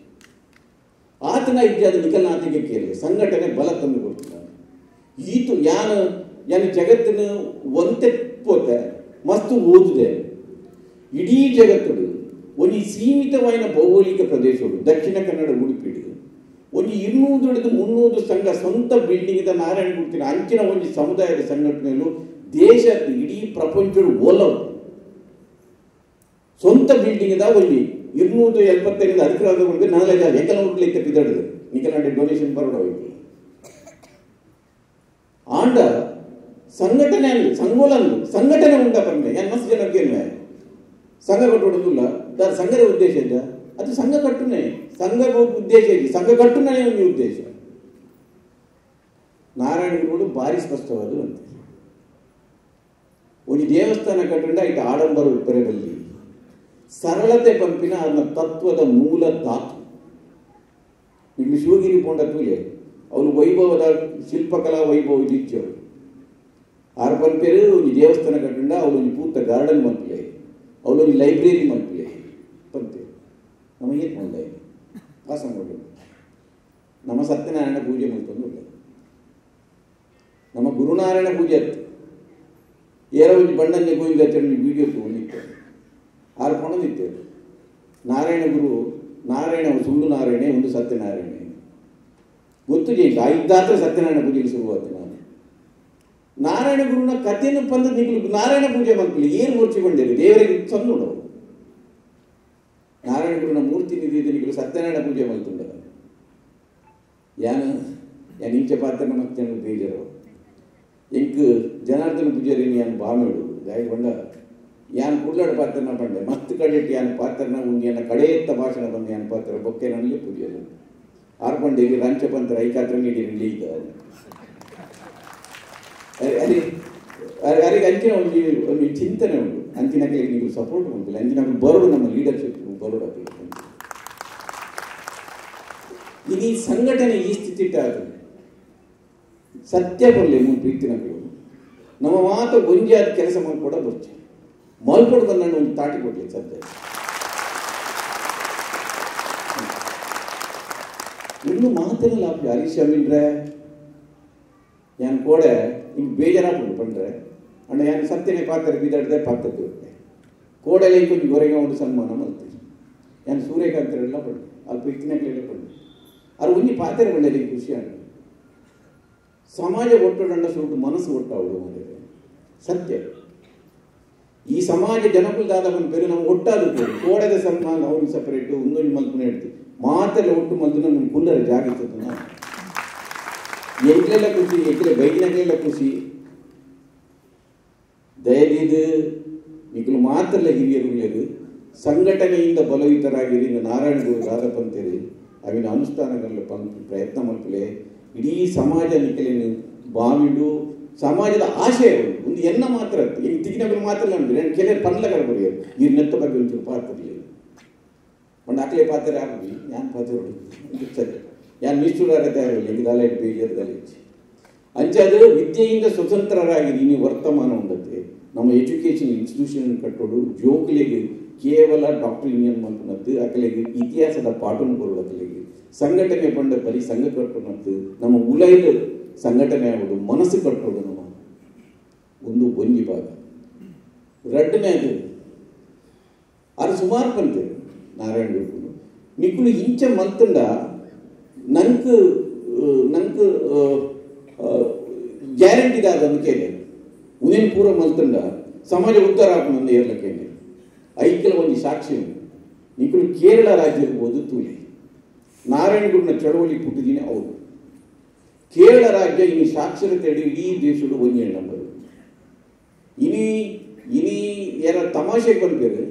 ಆತನ ಇಜ್ಜಾದ ನಿಖಲ್ನಾಥಿಗೆ ಕೇಳಿದೆ ಸಂಘಟನೆ ಬಲ ತಂದು ಕೊಡ್ತಿದ್ದಾನೆ ಈತು ಯಾನು ಜಗತ್ತಿನ ಒಂತೆ ಪೋತೆ ಮಸ್ತು ಓದಿದೆ ಇಡೀ ಜಗತ್ತು ಒಂದು ಸೀಮಿತವಾದ ಭೌಗೋಳಿಕ ಪ್ರದೇಶಗಳು ದಕ್ಷಿಣ ಕನ್ನಡ ಉಡುಪಿಡಿ ಒಂದು 200-300 ಸಂಘ ಸ್ವಂತ ಬಿಲ್ಡಿಂಗ್ ಇದ್ದ ನಾರಾಯಣ ಗುರುತಿನ ಅಂಚಿನ ಒಂದು ಸಮುದಾಯದ ಸಂಘಟನೆಗಳು ದೇಶದ ಇಡೀ ಪ್ರಪಂಚದ ಓಲವು ಸ್ವಂತ ಬಿಲ್ಡಿಂಗ್ ಇದ್ದ ಒಂದು 275 ಅಧಿಕಾರಗಳಿಗೆ 4,000 ಏಕಲವ್ರಿಗೆ ತಪ್ಪಿದಾಡಿದೆ ನಿಖಲಾಂಡೆ ಡೊನೇಷನ್ ಬರೋಡೋಗಿ ಆಂಡ ಸಂಘಟನೆ ಸಂಘಟನೆ ಉಂಟ ಬಂದೆ ಏನು ಮಸ್ತ್ ಜನಕ್ಕೆ ಸಂಘ ಕಟ್ಟೋದಿಲ್ಲ ಸಂಘದ ಉದ್ದೇಶ ಇದ್ದ ಅದು ಸಂಘ ಕಟ್ಟುನೇ ಸಂಘ ಉದ್ದೇಶ ಇದೆ ಸಂಘ ಕಟ್ಟುನೇ ಒಂದು ಉದ್ದೇಶ ನಾರಾಯಣ ಗುರುಗಳು ಭಾರಿ ಸ್ಪಷ್ಟವಾದ ಅಂತ ಒಂದು ದೇವಸ್ಥಾನ ಕಟ್ಟಂಡ ಇದು ಆಡಂಬರ ಉಪರದಲ್ಲಿ ಸರಳತೆ ಪಂಪಿನ ಅದನ್ನ ತತ್ವದ ಮೂಲ ಧಾತು ಇಲ್ಲಿ ಶಿವಗಿರಿ ಪೋಂಡ ತೂಲೆ ಅವನು ವೈಭವದ ಶಿಲ್ಪಕಲಾ ವೈಭವ ಇಚ್ಛರು ಆರ ಪಂಪೇರು ಒಂದು ದೇವಸ್ಥಾನ ಕಟ್ಟಂಡ ಅವಳು ಪೂರ್ತ ಗಾರ್ಡನ್ ಮಲ್ಪಲೆ ಅವಳು ಲೈಬ್ರರಿ ಮಲ್ಪಲೆ ಪಂಪೆ ನಮಗೆ ಮಂದ ವಾಸ ಮಾಡಿ ನಮ್ಮ ಸತ್ಯನಾರಾಯಣ ಪೂಜೆ ಮಲ್ಕೊಂಡು ನಮ್ಮ ಗುರುನಾರಾಯಣ ಪೂಜೆ ಏರ ಒಂದು ಬಣ್ಣನ್ನೇ ಗೋವಿಂದ ವಿಡಿಯೋ ತಗೊಂಡಿತ್ತು ಆರು ಪಣದಿತ್ತು ನಾರಾಯಣ ಗುರು ನಾರಾಯಣ ಸುಳ್ಳು ನಾರಾಯಣ ಒಂದು ಸತ್ಯನಾರಾಯಣ ಗೊತ್ತು ಜೈಕ ಇದ್ದಾತ್ರ ಸತ್ಯನಾರಾಯಣ ಪೂಜೆಗೆ ಶುರುವಾದ ನಾನು ನಾರಾಯಣ ಗುರುನ ಕಥೆಯನ್ನು ಬಂದ ನೀವು ನಾರಾಯಣ ಪೂಜೆ ಮಾಡ್ಕೊಳ್ಳಿ ಏನು ಮುಚ್ಚಿಕೊಂಡಿರಿ ದೇವರಿಗೆ ಚಂದ ನೋಡವು ನಾರಾಯಣ ಗುರುನ ಮೂರ್ತಿ ನಿಧಿದ ನೀವು ಸತ್ಯನಾರಾಯಣ ಪೂಜೆ ಮಾಡ್ಕೊಂಡ ಯಾನು ಇಂಚೆ ಪಾತ್ರ ಮತ್ತೆ ಬೇಜಾರು ಎಂಕ್ ಜನಾರ್ದನ ಪೂಜಾರಿ ಯಾನು ಬಾಮೇಡು ಗಾಯಗೊಂಡ ಯಾನು ಕುಳ್ಳಾಡ ಪಾತ್ರನ ಬಂಡೆ ಮಸ್ತ್ ಕಡೆಟ್ಟು ಯಾನು ಪಾತ್ರನ ಉಂಡಿಯನ್ನ ಕಡೆಯತ್ತ ಭಾಷಣ ಬಂದು ಯಾನು ಪಾತ್ರ ಬೊಕ್ಕೆನಲ್ಲಿ ಪೂಜೆರು ಆರ್ಪಂಡೆಗೆ ರಂಚಪಂತ್ರ ಐಕಾತ್ರ ನೀಡಿ ಲೀಗ ಅರಿಗೆ ಅಂಚಿನ ಒಂದು ಚಿಂತನೆ ಉಂಟು ಅಂಚಿನಕ್ಕೆ ನೀವು ಸಪೋರ್ಟ್ ಉಂಟಿಲ್ಲ ಅಂಚಿನ ಬರೋಡು ನಮ್ಮ ಲೀಡರ್ಶಿಪ್ ಬರೋಡು ಈ ಸಂಘಟನೆ ಈ ಸ್ಥಿತಿ ಸತ್ಯ ಬರಲಿ ಮುಂದೆ ಪ್ರೀತಿನ ನಮ್ಮ ಮಾತು ಗೊಂಜಿ ಆದ ಕೆಲಸ ಮಾಡ್ಕೊಡ ಬರ್ಚೆ ಮಲ್ಪಡು ಬಂದ ಒಂದು ತಾಟಿ ಕೊಡ್ಲಿ ಸದ್ಯ ಇನ್ನು ಮಾತೇನಲ್ಲ ಹರೀಶ್ ಅಮೀನ್ರೆ ಯಾನ್ ಕೋಡೆ ಹಿಂಗೆ ಬೇಜಾರಾಗ್ಬಿಡು ಪಂಡ್ರೆ ಅಣ್ಣ ಯಾನ್ ಸತ್ಯನೇ ಪಾತ್ರ ಬಿದ್ದಾಡ್ದೆ ಪಾತ್ರದ್ದು ಕೋಡೆಲ್ಲ ಕೊಂಚ ಹೊರಗೆ ಒಂದು ಸನ್ಮಾನ ಮಲ್ತೀವಿ ಯಾನ್ ಸೂರ್ಯಕಾಂತರೆಲ್ಲ ಪಡ್ಡು ಅಲ್ಪ ಇತ್ತಿನಗಳೆಲ್ಲ ಪಡ್ಡು ಅವ್ರು ಒಂಜಿ ಪಾತ್ರ ಬಂಡಲಿ ಖುಷಿ ಆಗ ಸಮಾಜ ಒಟ್ಟೊಡಂಡ ಸುಟ್ಟು ಮನಸ್ಸು ಒಟ್ಟಾವಡು ಸತ್ಯ ಈ ಸಮಾಜ ಜನಕುಲ್ದಾದ ಒಂದು ಪೇರು ನಾವು ಒಟ್ಟಾದ ಕೋಡೆದ ಸನ್ಮಾನ ಅವ್ರಿಗೆ ಸಪರೇಟು ಒಂದೊಂದು ಮಲ್ಪನೆ ಹೇಳ್ತೀವಿ ಮಾತೆಲ್ಲ ಒಟ್ಟು ಮಲ್ತು ನಮ್ಗೆ ಕುಲ್ಲರ ಜಾಗ ಇರ್ತದೆ ನಾವು ಎಂಟ್ಲೆಲ್ಲ ಖುಷಿ ಎಂಟ್ಲೆ ಬೈಕಿನಾಗಲೆಲ್ಲ ಖುಷಿ ದಯದಿದು ಈಗಲೂ ಮಾತ್ರ ಹಿರಿಯರು ಸಂಘಟನೆಯಿಂದ ಬಲವಿತರಾಗಿರಿ ನಾರಾಯಣ ಗುರು ರಾಧಪಂತೇರಿ ಅವಿನ ಅನುಷ್ಠಾನಗಳ ಪ್ರಯತ್ನ ಮಲ್ಪಲೆ ಇಡೀ ಸಮಾಜ ನಿಖಲೇನು ಬಾವಿಡು ಸಮಾಜದ ಆಶಯಗಳು ಒಂದು ಎನ್ನ ಮಾತ್ರ ಈಗ ತಿಗಿನಗಳು ಮಾತ್ರ ಅಂದ್ರೆ ಕೆಲವರು ಪಂಡ್ಲಗಳ ಬರೆಯೋದು ಈ ನೆತ್ತ ಬಗ್ಗೆ ಒಂಚೂರು ಪಾತ್ರ ಒಂದು ಅಕ್ಲೆ ಪಾತ್ರ ಆಗಲಿ ಯಾನ್ ಪಾತ್ರ ಸರಿ ಯಾನ್ ನಿಷ್ಠುರಾಗತ್ತೆ ಆಗಲಿ ಇದೆಲ್ಲ ಬೇಜಾರದಲ್ಲಿ ಅಂಚದು ವಿದ್ಯೆಯಿಂದ ಸ್ವತಂತ್ರರಾಗಿ ನೀವು ವರ್ತಮಾನ ಉಂಡತ್ತೆ ನಮ್ಮ ಎಜುಕೇಷನ್ ಇನ್ಸ್ಟಿಟ್ಯೂಷನ್ ಕಟ್ಟೋಡು ಜೋಕ್ಲಿಗೆ ಕೇವಲ ಡಾಕ್ಟರ್ ಯೂನಿಯನ್ ಮಂತ್ನದ್ದು ಅಕಲೆಗೆ ಇತಿಹಾಸದ ಪಾಠವನ್ನು ಕೊಡೋದು ಅಕಲೆಗೆ ಸಂಘಟನೆ ಬಂದ ಬರೀ ಸಂಘ ಕಟ್ಟೋಣದ್ದು ನಮ್ಮ ಉಲೈದ ಸಂಘಟನೆ ಆಗೋದು ಮನಸ್ಸು ಕಟ್ಟೋದು ನಮ್ಮ ಒಂದು ಒಂಜಿ ಭಾಗ ರಡ್ಡು ಮ್ಯಾಗ ಅದು ಸುಮಾರು ಬಂತು ನಾರಾಯಣ ಗುರು ನಿಕ್ಕಳು ಇಂಚ ಮಲ್ತಂಡ ನಂಗೆ ಗ್ಯಾರಂಟಿ ಅದನ್ನು ಕೇಳಿ ಉನೇನು ಪೂರ ಮಲ್ತಂಡ ಸಮಾಜ ಉದ್ಧಾರ ಆಪನೊಂದು ಏರ್ಲಕ್ಕೆ ಐಕ್ಯಲ ಒಂದು ಸಾಕ್ಷಿ ನಿಕ್ಕಳು ಕೇರಳ ರಾಜ್ಯದ ಹೋದು ತೂಲಿ ನಾರಾಯಣ ಗುರುನ ಚಳವಳಿ ಪುಟ್ಟಿದ್ದೀನಿ ಅವರು ಕೇರಳ ರಾಜ್ಯ ಇನ್ನು ಸಾಕ್ಷರತೆ ಇಡೀ ದೇಶದ ಒಂದೇ ನಂಬರು ಇನಿ ಏನ ತಮಾಷೆಗೆ ಬಂದಿರು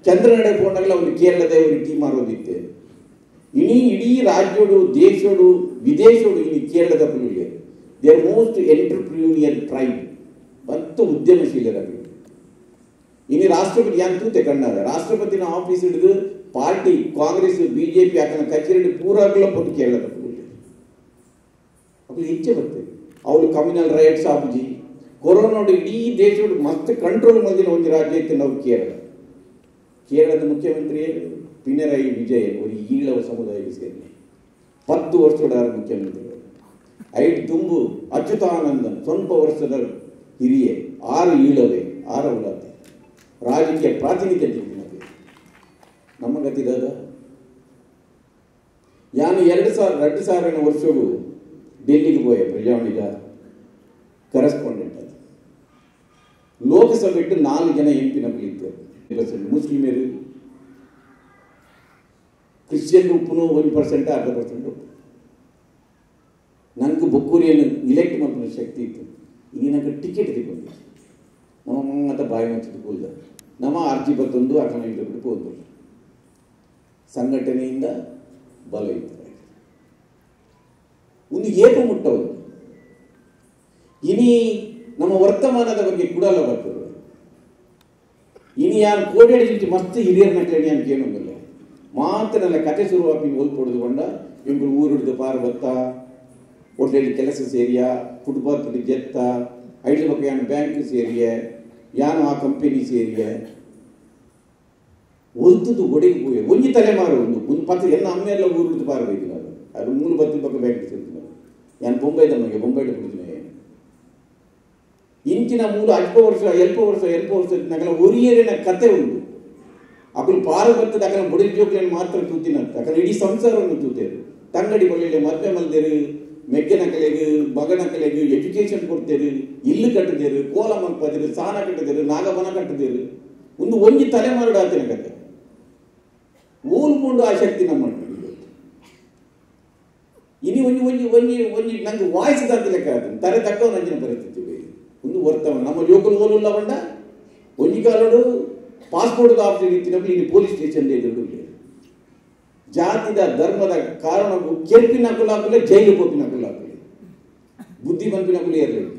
ಚಂದ್ರನಡೆ ಫೋನಾಗಲ್ಲ ಒಂದು ಕೇರಳದ ಒಂದು ಟೀಮ್ ಆರೋದಿತ್ತೆ ಇಡೀ ರಾಜ್ಯಡು ದೇಶಡು ವಿದೇಶಡು ಇನ್ನು ಕೇರಳದ ಪುಲಿಗೆ they are most entrepreneur tribe ಮತ್ತು ಉದ್ಯಮಶೀಲರಾಗಿ ಇನ್ನು ರಾಷ್ಟ್ರಪತಿ ಏನು ತೂತೆ ಕಣ್ಣಾರ ರಾಷ್ಟ್ರಪತಿನ ಆಫೀಸ್ ಹಿಡಿದು ಪಾರ್ಟಿ ಕಾಂಗ್ರೆಸ್ ಬಿಜೆಪಿ ಹಾಕನ ಕಚೇರಿ ಪೂರಾಗಲ ಬಂದು ಕೇರಳದ ಪುಲಿಗೆ ಅವ್ರು ಹೆಚ್ಚೆ ಬರ್ತದೆ ಅವರು ಕಮ್ಯುನಲ್ ರೈಟ್ಸ್ ಆಪುಜಿ ಕೊರೋನಾಡು ಇಡೀ ದೇಶದ ಮಸ್ತ್ ಕಂಟ್ರೋಲ್ ಮಂದಿನ ಒಂದು ರಾಜ್ಯ ಇತ್ತು ನಾವು ಕೇರಳದ ಮುಖ್ಯಮಂತ್ರಿ ಪಿಣರಾಯಿ ವಿಜಯನ್ ಒಂದು ಈಳವ ಸಮುದಾಯಕ್ಕೆ ಸೇರಿ 10 ವರ್ಷದ ಮುಖ್ಯಮಂತ್ರಿ ಐದು ತುಂಬು ಅಚ್ಯುತಾನಂದನ್ ಸ್ವಲ್ಪ ವರ್ಷದ ಹಿರಿಯೆ 6 ಈಳವೆ 6 ಉಳತೆ ರಾಜಕೀಯ ಪ್ರಾತಿನಿಧ್ಯ ನಮ್ಮ ಗತಿದಾದ ಯಾನು 2000 ವರ್ಷಗಳು ಡೆಲ್ಲಿಗೆ ಹೋಯ ಪ್ರಜಾವಣಿಗ ಕರೆಸ್ಪಾಂಡೆಂಟ್ ಅದು ಲೋಕಸಭೆ 4 ಜನ ಎಂಪಿ ನಮ್ಮಲ್ಲಿದ್ದರು ಮುಸ್ಲಿಮರು ಕ್ರಿಶ್ಚಿಯನ್ ಉಪ್ಪುನು 1% 1/2% ಉಪ್ಪು ನನಗೆ ಬೊಕ್ಕೂರಿಯನ್ನು ಇಲೆಕ್ಟ್ ಮಾಡ್ಕೊಳ್ಳೋ ಶಕ್ತಿ ಇತ್ತು ಈಗ ನನಗೆ ಟಿಕೆಟ್ ತಗೊಂಡು ನಮ್ಮ ಮತ್ತೆ ಬಾಯಿ ಮುಚ್ಚಿದ್ದು ಕೂಲ್ದ ನಮ್ಮ ಅರ್ಜಿ ಬರ್ತೊಂದು ಅಕೌಂಟ್ ಬಿಟ್ಟು ಹೋದ್ರು ಸಂಘಟನೆಯಿಂದ ಬಲ ಇತ್ತು ಒಂದು ಏಪ ಮುಟ್ಟವರು ಇನಿ ನಮ್ಮ ವರ್ತಮಾನದ ಬಗ್ಗೆ ಕೂಡಲ್ಲ ಬರ್ತದೆ ಇನಿ ಯಾರು ಕೋಡಾಡಿ ಮಸ್ತ್ ಹಿರಿಯರ ನಕಲಿ ಅಂತ ಏನೊಂದಿಲ್ಲ ಮಾತ್ರ ನನ್ನ ಕತೆ ಶುರುವಾಗಿ ಓದ್ಕೊಡೋದು ಕೊಂಡ ಇವ್ರು ಊರು ಹಿಡಿದು ಪಾರು ಬತ್ತ ಹೋಟೆಲ್ ಕೆಲಸ ಸೇರಿಯ ಫುಟ್ಬಾಲ್ ಜೆತ್ತ ಐದು ಬಗ್ಗೆ ಯಾನು ಬ್ಯಾಂಕ್ ಸೇರಿಯ ಯಾನು ಆ ಕಂಪನಿ ಸೇರಿಯ ಒಲ್ತದ್ದು ಒಡೆಗೆ ಹೋಗಿ ಒಂಜಿ ತಲೆಮಾರು ಒಂದು ಪತ್ರ ಎಲ್ಲ ಅಮ್ಮೆಲ್ಲ ಊರು ಹಿಡಿದು ಪಾರು ಬೈದಿಲ್ಲ ಅದು 3 ಬತ್ತಿ ಬಗ್ಗೆ ಬ್ಯಾಂಕ್ ಸೇರ್ತೀನಿ ಯಾನು ಬೊಂಬೈದ ನಮಗೆ ಬೊಂಬೈದ ಬಿಡ್ತೀನಿ ಇಂಚಿನ ಮೂಲ 10 ವರ್ಷ ನಗಲ ಒರಿಯೇರಿನ ಕತೆ ಉಂಟು ಅಕ್ಕಳು ಪಾರು ಬರ್ತದೆ ಅಕ್ಕನ ಬುಡಿ ಜೋಕ್ಲಿಯನ್ನು ಮಾತ್ರ ತೂತಿನಂತ ಅಕ್ಕನ ಇಡೀ ಸಂಸಾರವನ್ನು ತೂತೇರು ತಂಗಡಿ ಬಳ್ಳಿ ಮದ್ವೆ ಮಲ್ದೇರು ಮೆಗ್ಗೆನ ಕಲೆಗೆ ಬಗನ ಕಲೆಗೆ ಎಜುಕೇಶನ್ ಕೊಡ್ತೇರು ಇಲ್ಲು ಕಟ್ಟಿದೇರು ಕೋಲ ಮಲ್ಪದೇರು ಸಾನ ಕಟ್ಟಿದೇರು ನಾಗಬನ ಕಟ್ಟಿದೇರು ಒಂಜಿ ತಲೆಮಾರು ಆತನ ಕತೆ ಓಲ್ಕೊಂಡು ಆ ಶಕ್ತಿ ನಮ್ಮ ಇನಿ ಒಂಜಿ ನಂಗೆ ವಾಯ್ಸ್ ದಾತಿ ಲೆಕ್ಕ ಆಯ್ತು ತರೆ ತಕ್ಕ ನಂಜಿನ ಪರಿಸ್ಥಿತಿ ಒಂದು ವರ್ತಮಾನ ನಮ್ಮ ಲೋಕಲ್ ಓಲುಲ್ಲ ಬಂಡ ಒಂಜಿ ಕಾಲಡು ಪಾಸ್ಪೋರ್ಟ್ ಆಫೀಸ್ ಇತ್ತಿನప్పుడు ಇಲ್ಲಿ ಪೊಲೀಸ್ ಸ್ಟೇಷನ್ ಎದುರು ಜಾತಿದ ಧರ್ಮದ ಕಾರಣಕ್ಕೂ ಕೆರ್ಪಿನ ಹಾಕಲಾಕಲೇ ಜೈಲು ಹೋಪಿನ ಹಾಕಲಾಕಲೇ ಬುದ್ಧಿ ಬಂಪಿನ ಹಾಕಲೇ ಇರಲಿಲ್ಲ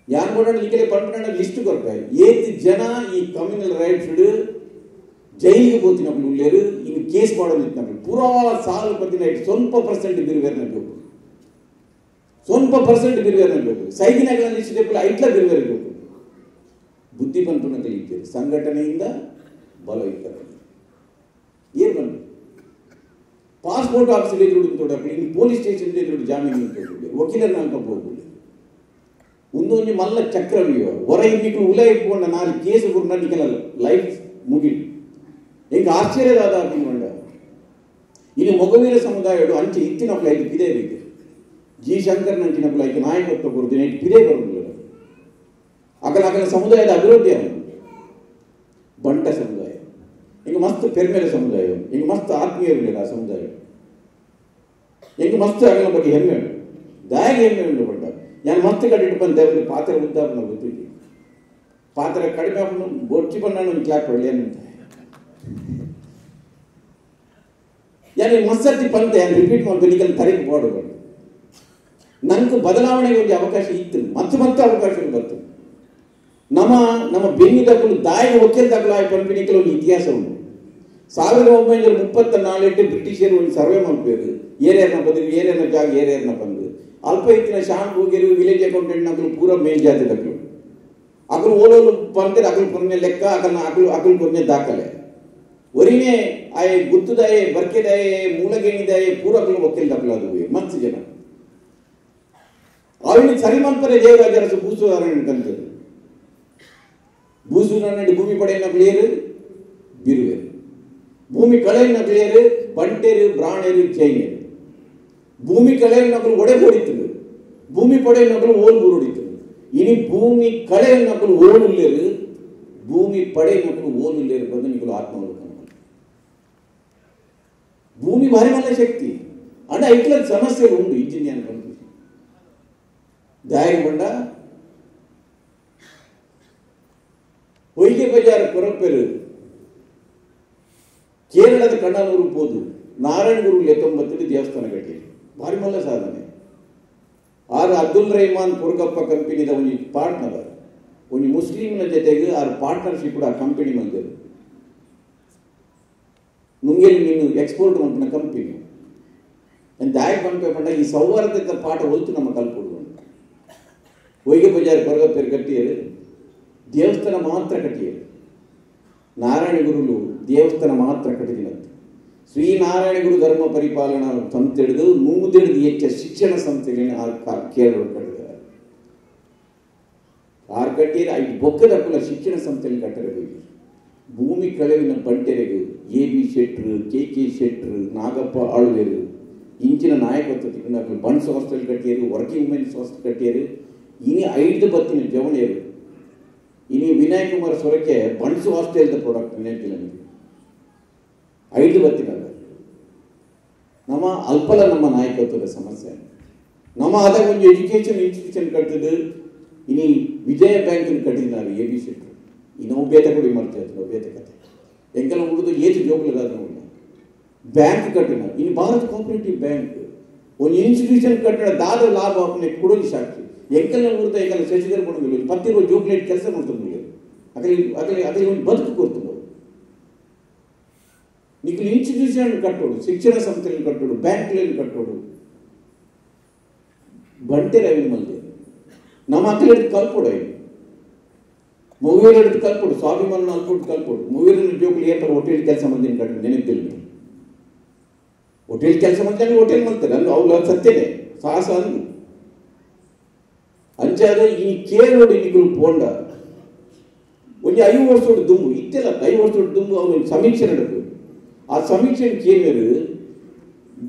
ಯಾರು ಮಾಡೋಣ ಈ ಕಡೆ ಪಂಪಣ ಲಿಸ್ಟ್ ಕೊಡ್ತಾರೆ ಏತ್ ಜನ ಈ ಕಮ್ಯುನಲ್ ರೈಟ್ಸ್ ಜೈಲಿಗೆ ಹೋತಿನప్పుడు ಉಳ್ಳೇರು ಇನ್ನು ಕೇಸ್ ಮಾಡೋದಿತ್ತು ಪೂರಾ ಸಾಲು ಪತ್ತಿನ ಸ್ವಲ್ಪ ಪರ್ಸೆಂಟ್ ಬಿರುವೇರ್ನಲ್ಲಿ ಹೋಗು ಸ್ವಲ್ಪ ಪರ್ಸೆಂಟ್ ಬಿರುವೇರ್ನಲ್ಲಿ ಹೋಗು ಸೈಗಿನಗಳ ಲಿಸ್ಟ್ ಐಟ್ಲ ಬಿರುವೇರಿಗೆ ಹೋಗು ಬುದ್ಧಿ ಬಂಪನ ಕಲಿಯುತ್ತೇವೆ ಸಂಘಟನೆಯಿಂದ ಬಲ ಇದ್ದಾರೆ ಏನು ಬಂದು ಪಾಸ್ಪೋರ್ಟ್ ಆಫೀಸಲ್ಲಿ ಎದುರು ತೊಡಕಲಿ ಇನ್ನು ಪೊಲೀಸ್ ಸ್ಟೇಷನ್ ಎದುರು ಜಾಮೀನು ತೊಗೊಂಡು ವಕೀಲರ ನಾಲ್ಕು ಹೋಗಲಿ ಒಂದೊಂದು ಮಲ್ಲ ಚಕ್ರವ್ಯೂಹ ಹೊರ ಇನ್ನಿಗಳು ಉಲ ಇಟ್ಕೊಂಡ 4 ಕೇಸು ಗುರುನಿಗೆಲ್ಲ ಲೈಫ್ ಮುಗಿಲಿ ಹೆಂಗೆ ಆಶ್ಚರ್ಯವಾದ ಹಾಕಿಕೊಂಡ ಇನ್ನು ಮೊಗವೀರ ಸಮುದಾಯಗಳು ಅಂಚೆ ಇತ್ತಿನಪ್ಪಲ ಐದು ಪಿದೇ ರೀತಿ ಜಿ ಶಂಕರ್ ನಂಚಿನಪ್ಪಲ ಐದು ನಾಯಕತ್ವ ಕೊಡ್ತೀನಿ ಪಿದೇ ಬರುವುದಿಲ್ಲ ಅಗಲ ಸಮುದಾಯದ ಅಭಿವೃದ್ಧಿ ಅವನು ಬಂಟ ಸಮುದಾಯ ಹಿಂಗೆ ಮಸ್ತ್ ಪೆರ್ಮೆಲೆ ಸಮುದಾಯ ಹಿಂಗೆ ಮಸ್ತ್ ಆತ್ಮೀಯರಿಲ್ಲ ಆ ಸಮುದಾಯ ಹಿಂಗೆ ಮಸ್ತ್ ಅಗಲ ಬಗ್ಗೆ ಹೆಮ್ಮೆ ಉಂಟು ದಾಯಿಗೆ ಹೆಮ್ಮೆ ಉಂಟು ಬಂಟ ನಾನು ಮಸ್ತ್ ಕಟ್ಟಿಟ್ಟು ಬಂದ ದೇವರಿಗೆ ಪಾತ್ರ ಉದ್ದಾಪನ ಗೊತ್ತಿಲ್ಲ ಪಾತ್ರ ಕಡಿಮೆ ಅವನು ಬೊಚ್ಚಿ ಬಂದ ಕ್ಲಾಪ್ ಹೊಳ್ಳಿ ಅಂತ ಯಾರು ಮಸ್ಸರ್ತಿ ಪಂತೆ ರಿಪೀಟ್ ಮಾಡ್ಕೊಂಡು ಈಗ ತಲೆಗೆ ಬೋರ್ಡು ನನಗೂ ಬದಲಾವಣೆಗೆ ಒಂದು ಅವಕಾಶ ಇತ್ತು ಮತ್ತೆ ಅವಕಾಶಗಳು ಬರ್ತದೆ ನಮ್ಮ ಬೆನ್ನಿದಕ್ಕೂ ದಾಯಿಗೆ ಒಕ್ಕೆಲ್ದಾಗಲು ಆ ಪಂಪಿನಿಕಲು ಒಂದು ಇತಿಹಾಸ ಉಂಟು 1934 ಬ್ರಿಟಿಷರು ಒಂದು ಸರ್ವೆ ಮಾಡ್ಬೇಕು ಏರಿಯರ್ನ ಬದಲು ಏರಿಯರ್ನ ಜಾಗ ಏರಿಯರ್ನ ಬಂದು ಅಲ್ಪ ಇತ್ತಿನ ಶಾನ್ ಹೋಗಿರು ವಿಲೇಜ್ ಅಕೌಂಟೆಂಟ್ ನಗಲು ಪೂರ ಮೇಲ್ಜಾತಿ ದಕ್ಕಲು ಅಕಲು ಓಲೋಲು ಬಂದರೆ ಅಕಲು ಕೊನೆ ಲೆಕ್ಕ ಅಕಲು ಕೊನೆ ದಾಖಲೆ ಒರಿನೇ ಆಯ್ ಗುತ್ತುದಾಯೆ ಬರ್ಕೆದಾಯೆ ಮೂಲಗೇಣಿದಾಯೆ ಪೂರ ಅಕಲು ಒಕ್ಕೆಲ್ ದಕ್ಕಲು ಅದು ಮಸ್ತ್ ಜನ ಅವನಿಗೆ ಸರಿ ಮಲ್ಪರೆ ದೇವರಾಜರಸು ಭೂಸುಧಾರಣೆ ಕಂತದ್ದು ಭೂಸೂರನಡಿ ಭೂಮಿ ಪಡೆಯನ್ನ ಕ್ಲಿಯರ್ ಬಿರುವೇರು, ಭೂಮಿ ಕಳೆಯನ್ನ ಕ್ಲಿಯರ್ ಬಂಟೇರು ಬ್ರಾಣೇರು ಚೈನೇರು, ಭೂಮಿ ಕಳೆಯನ್ನಕ್ಕಲು ಒಡೆ ಹೊಡಿತರು, ಭೂಮಿ ಪಡೆಯನ್ನಕ್ಕಲು ಓಲ್ ಬೂರುಡಿತರು. ಇನಿ ಭೂಮಿ ಕಳೆಯನ್ನಕ್ಕಲು ಓನುಲ್ಲೇರು, ಭೂಮಿ ಪಡೆಯನ್ನಕ್ಕಲು ಓನುಲ್ಲೇರು ಬಂದು ನಿಗಳು ಆತ್ಮವಲೋಕನ. ಭೂಮಿ ಭಾರಿ ಮಲ್ಲ ಶಕ್ತಿ ಅಂಡ ಇಟ್ಲ ಸಮಸ್ಯೆಗಳು ಉಂಟು ಇಂಜಿನಿಯರ್ ಬಂದು ದಾಯಗೊಂಡ ಹೊಯ್ಗೆ ಬಜಾರ್ ಕೊರಪೆರು ಕೇರಳದ ಕಣ್ಣನೂರು ಹೋದು ನಾರಾಯಣಗುರು 19 ದೇವಸ್ಥಾನ ಕಟ್ಟಿ ಭಾರಿ ಮಲ್ಲ ಸಾಧನೆ. ಆರು ಅಬ್ದುಲ್ ರಹಮಾನ್ ಪುರ್ಗಪ್ಪ ಕಂಪನಿದ ಒಂದು ಪಾರ್ಟ್ನರ್ ಒಂದು ಮುಸ್ಲಿಂನ ಜೊತೆಗೆ ಆರು ಪಾರ್ಟ್ನರ್ಶಿಪ್ ಕೂಡ ಕಂಪನಿ ಮಂದಿರು ನುಂಗೇಲಿ ನೀನು ಎಕ್ಸ್ಪೋರ್ಟ್ ಮಾಡ್ತಿನ ಕಂಪನಿ ದಾಯಕ್ ಬಂದ ಈ ಸೌಹಾರ್ದದ ಪಾಠ ಹೊಲ್ತು ನಮ್ಮ ಕಲ್ಪೊಡು. ಹೊಯ್ಗೆ ಬಜಾರ್ ಕೊರಗಪ್ಪೇರು ಕಟ್ಟಿಯರು ದೇವಸ್ಥಾನ ಮಾತ್ರ ಕಟ್ಟಿಯರು, ನಾರಾಯಣಗುರುಲು ದೇವಸ್ಥಾನ ಮಾತ್ರ ಕಟ್ಟಿದಿನಂತೆ. ಶ್ರೀನಾರಾಯಣಗುರು ಧರ್ಮ ಪರಿಪಾಲನಾ ಸಂಸ್ಥೆ ಹಿಡಿದು 100 ಹೆಚ್ಚ ಶಿಕ್ಷಣ ಸಂಸ್ಥೆಗಳನ್ನ ಕೇರಳ ಕಟ್ಟಿದ್ದಾರೆ. ಆರು ಕಟ್ಟಿಯರು ಐದು ಬೊಕ್ಕದಕ್ಕಲ ಶಿಕ್ಷಣ ಸಂಸ್ಥೆಗಳು ಕಟ್ಟಬೇಕು. ಭೂಮಿ ಕಳೆವಿನ ಬಂಟೆರೆಗೆ AB ಶೆಟ್ರು, KK ಶೆಟ್ರು, ನಾಗಪ್ಪ ಆಳ್ವೇರು ಇಂಚಿನ ನಾಯಕತ್ವ ತಿಂಗಳು ಬಣ್ಸ್ ಹಾಸ್ಟೆಲ್ ಕಟ್ಟಿಯರು, ವರ್ಕಿಂಗ್ ಮೆನ್ಸ್ ಹಾಸ್ಟೆಲ್ ಕಟ್ಟಿಯರು. ಇನಿ 5 ಬತ್ತಿನ ಜವಣಿಯರು. ಇನಿ ವಿನಾಯಕ್ ಕುಮಾರ್ ಸೊರಕೆ ಬಣ್ಸ್ ಹಾಸ್ಟೆಲ್ದ ಪ್ರಾಡಕ್ಟ್ ನೆನಪಿಲ್ಲ ನಿಮಗೆ 5 ಬತ್ತಿನಲ್ಲ. ನಮ್ಮ ಅಲ್ಪಲ ನಮ್ಮ ನಾಯಕತ್ವದ ಸಮಸ್ಯೆ. ನಮ್ಮ ಆದ ಒಂದು ಎಜುಕೇಶನ್ ಇನ್ಸ್ಟಿಟ್ಯೂಷನ್ ಕಟ್ಟಿದ್ದು ಇನಿ ವಿಜಯ ಬ್ಯಾಂಕ್ ಕಟ್ಟಿದ್ದು ನಾವು AB ಶೆಟ್ರು. ನಾವು ಬೇತೆ ಕೊಡಿ ಮಾಡ್ತೇವೆ, ನಾವು ಬೇತೆ ಕತೆ ಎಂಕೆಲ್ಲ ಉಳಿದು ಏಜು ಜೋಗ್ಲದಾದ ಬ್ಯಾಂಕ್ ಕಟ್ಟಿನ ಇನ್ನು ಭಾರತ ಕೋಆಪರೇಟಿವ್ ಬ್ಯಾಂಕ್ ಒಂದು ಇನ್ಸ್ಟಿಟ್ಯೂಷನ್ ಕಟ್ಟಡ ದಾದ ಲಾಭ ಅವನಿಗೆ ಕೊಡೋದು ಸಾಕ್ಷಿ ಎಂಕೆಲ್ಲ ಉಳಿದ ಎಂಕೆಲ್ಲ ಶಶಿಧರ್ ಕೊಡೋದಿಲ್ಲ 10 ಜೋಗ್ಲೇಟ್ ಕೆಲಸ ಮಾಡ್ತಾರೆ ಅಗಲಿ ಒಂದು ಬದುಕು ಕೊಡ್ತು. ನೀವು ಇನ್ಸ್ಟಿಟ್ಯೂಷನ್ ಕಟ್ಟೋಡು, ಶಿಕ್ಷಣ ಸಂಸ್ಥೆಗಳನ್ನು ಕಟ್ಟೋಡು, ಬ್ಯಾಂಕ್ಗಳನ್ನು ಕಟ್ಟೋಡು ಬಂಟೆ ರವಿ ಮಂದಿ ನಮ್ಮ ಮಕ್ಕಳು ಹಿಡಿದು ಕಲ್ಪೋಡು. ಮೂವೀರ್ ಹಿಡಿದು ಕಲ್ಪೋಡು, ಸ್ವಾಭಿಮಾನ ಅಲ್ಪಟ್ಟು ಕಲ್ಪೋಡು. ಮೂವೀರಿನ ಜೋಗ್ಲಿ ಏತರ ಹೋಟೆಲ್ ಕೆಲಸ ಮಂದಿನ ಕಟ್ಟಿ ನೆನಪಿಲ್ಲ. ಹೋಟೆಲ್ ಕೆಲಸ ಮಂದಿ ಹೋಟೆಲ್ ಮಾಡ್ತಾರೆ ಅಂದು ಅವ್ರು ಸತ್ಯನೇ ಸಾಹಸ ಅಂದು ಅಂಚಾದ ಈ ಕೇರಳೋಡಿ ನಿಗಳು ಪೋಂಡ ಒಂದು 5 ವರ್ಷದ ದುಂಬು ಇತ್ತೆಲ್ಲ 5 ವರ್ಷದ ದುಂಬು ಅವನು ಸಮೀಕ್ಷೆ ನಡೆದು ಆ ಸಮೀಕ್ಷೆ ಕೇಳಿದರು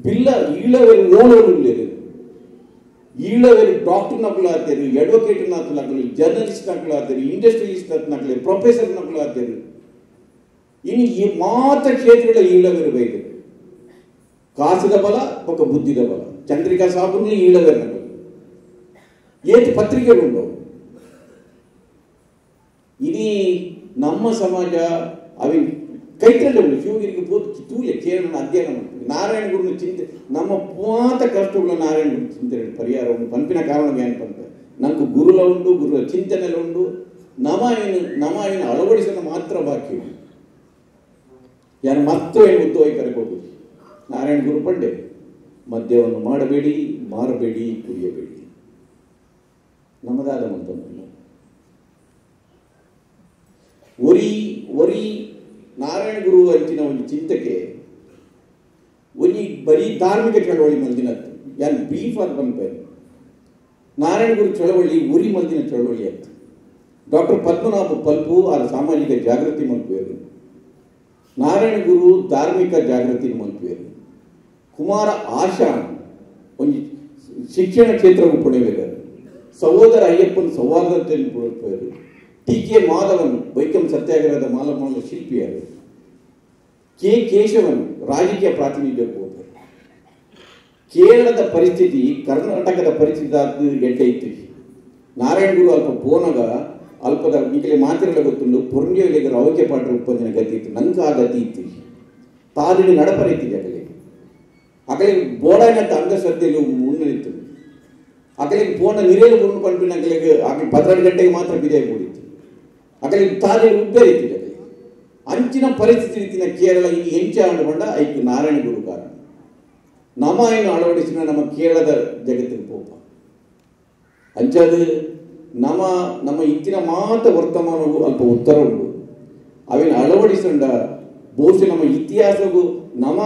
ಬಿಲ್ಲ ಈಳವೇರು ಓಳೋರು ಈಳವೇರು ಡಾಕ್ಟರ್ ನಕಲು ಆಗ್ತಾರೆ, ಅಡ್ವೊಕೇಟ್ ನಕಲು ಹಾಕಲಿ, ಜರ್ನಲಿಸ್ಟ್ ನಕಲು ಆಗ್ತಾರೆ, ಇಂಡಸ್ಟ್ರಿಯಲಿಸ್ಟ್ ನಕಲಿ, ಪ್ರೊಫೆಸರ್ ನಕಲು ಆಗ್ತಾರೆ. ಇನ್ನು ಈ ಮಾತ್ರ ಕ್ಷೇತ್ರಗಳ ಈಳವೇರು ಬೈದರು. ಕಾಸದ ಬಲ ఒక ಬುದ್ಧಿದ ಬಲ. ಚಂದ್ರಿಕಾ ಸಾಬುರ್ಲಿ ಈಳವೇರು ನಕಲು ಏತು ಪತ್ರಿಕೆಗಳು ಇಡೀ ನಮ್ಮ ಸಮಾಜ ಅವಿ ಕೈತಲ್ಲ ಶಿವಗಿರಿಗೆ ಪೋತು ತೂಲೆ ಕೇರಳ ಅಧ್ಯಯನ ಮಾಡ್ತೀವಿ. ನಾರಾಯಣ ಗುರುನ ಚಿಂತೆ ನಮ್ಮ ಪಾತ ಕಷ್ಟಗಳ ನಾರಾಯಣ ಗುರು ಚಿಂತನೆ ಪರಿಹಾರ ಉಂಟು ಪಂಪಿನ ಕಾರಣ ಏನಂತ ನಂಗೆ ಗುರುಲ ಉಂಟು, ಗುರುಗಳ ಚಿಂತನೆಲ್ಲ ಉಂಟು. ನಮ ಏನು ಅಳವಡಿಸಲು ಮಾತ್ರ ಬಾಕಿ. ಯಾರು ಮತ್ತೆ ಏನು ಉದ್ಯೋಗ ಕರೆಕೋದು ನಾರಾಯಣ ಗುರು ಪಂಡೆ ಮದ್ಯವನ್ನು ಮಾಡಬೇಡಿ, ಮಾರಬೇಡಿ, ಕುಡಿಯಬೇಡಿ. ನಮ್ಮದಾದ ಮತ್ತೊಂದಿಲ್ಲ. ಒರಿ ನಾರಾಯಣ ಗುರು ಅಂಚಿನ ಒಂದು ಚಿಂತಕ್ಕೆ ಒಂದು ಬರೀ ಧಾರ್ಮಿಕ ಚಳವಳಿ ಮಲ್ದಿನ ಯಾರು ಬ್ರೀಫ್ ಆಗಿ ಬಂದ್ಬೇಕು. ನಾರಾಯಣ ಗುರು ಚಳವಳಿ ಉರಿ ಮಲ್ದಿನ ಚಳವಳಿ ಆಯ್ತು. ಡಾಕ್ಟರ್ ಪದ್ಮನಾಭ ಪಲ್ಪು ಆ ಸಾಮಾಜಿಕ ಜಾಗೃತಿ ಮಲ್ಪೇರು, ನಾರಾಯಣ ಗುರು ಧಾರ್ಮಿಕ ಜಾಗೃತಿ ಮಲ್ಪೇರು, ಕುಮಾರ ಆಶಾ ಒಂದು ಶಿಕ್ಷಣ ಕ್ಷೇತ್ರವು ಪಡೆಯಬೇಕು, ಸಹೋದರ ಅಯ್ಯಪ್ಪನ ಸೌಹಾರ್ದತೆಯನ್ನು ಪಡೆಯಬೇಕು, TK ಮಾಧವನ್ ವೈಕಂ ಸತ್ಯಾಗ್ರಹದ ಮಾಲಮಾಲ ಶಿಲ್ಪಿಯಾರು, K ಕೇಶವನ್ ರಾಜಕೀಯ ಪ್ರಾತಿನಿಧ್ಯಕ್ಕೆ ಹೋಗ್ತಾರೆ. ಕೇರಳದ ಪರಿಸ್ಥಿತಿ ಕರ್ನಾಟಕದ ಪರಿಸ್ಥಿತಿ ಎಡ್ಡೈತಿ. ನಾರಾಯಣ ಗುರು ಅಲ್ಪ ಪೋನಗ ಅಲ್ಪದ ಈಗಲೇ ಮಾತಿರಲ್ಲ ಗೊತ್ತುಂಡು ಪುರ್ಣಿಯೊಲೆಗೆ ರವಕೆ ಪಾಠ ಉಪ್ಪಂದಿನ ಗತಿ ಇತ್ತು. ನಂಗೆ ಆ ಗತಿ ಇತ್ತು. ತಾದಿನ ನಡಪರೈತಿದೆ ಅಕಲೆ ಬೋಡಾನಂತ ಅಂಧಶ್ರದ್ಧೆಯಲ್ಲಿ ಮುನ್ನಡೆಯಿತು. ಅಕಲಿಗೆ ಪೋನ ನಿರೇಲು ಗುಂಡು ಪಂಪಿನ ಅಕಲಿಗೆ 12 ಗಂಟೆಗೆ ಮಾತ್ರ ಬಿದೆ ಕೂಡಿತ್ತು. ಅಕಲಿಗೆ ತಾದಿನ ಉಬ್ಬೆರೈತಿದೆ. ಅಂಚಿನ ಪರಿಸ್ಥಿತಿ ರೀತಿನ ಕೇರಳ ಈಗ ಹೆಂಚೆ ಆಂಡುಕೊಂಡ ಐದು ನಾರಾಯಣ ಗುರು ಕಾರಣ. ನಮ ಏನು ಅಳವಡಿಸಿನ ನಮ್ಮ ಕೇರಳದ ಜಗತ್ತಿಗೆ ಪೋಪ ಅಂಚದು ನಮ್ಮ ಇತ್ತಿನ ಮಾತ ವರ್ತಮಾನವು ಅಲ್ಪ ಉತ್ತರ ಉಂಟು. ಅವೇನು ಅಳವಡಿಸಂಡ ಬಹುಶಃ ನಮ್ಮ ಇತಿಹಾಸಗೂ ನಮ್ಮ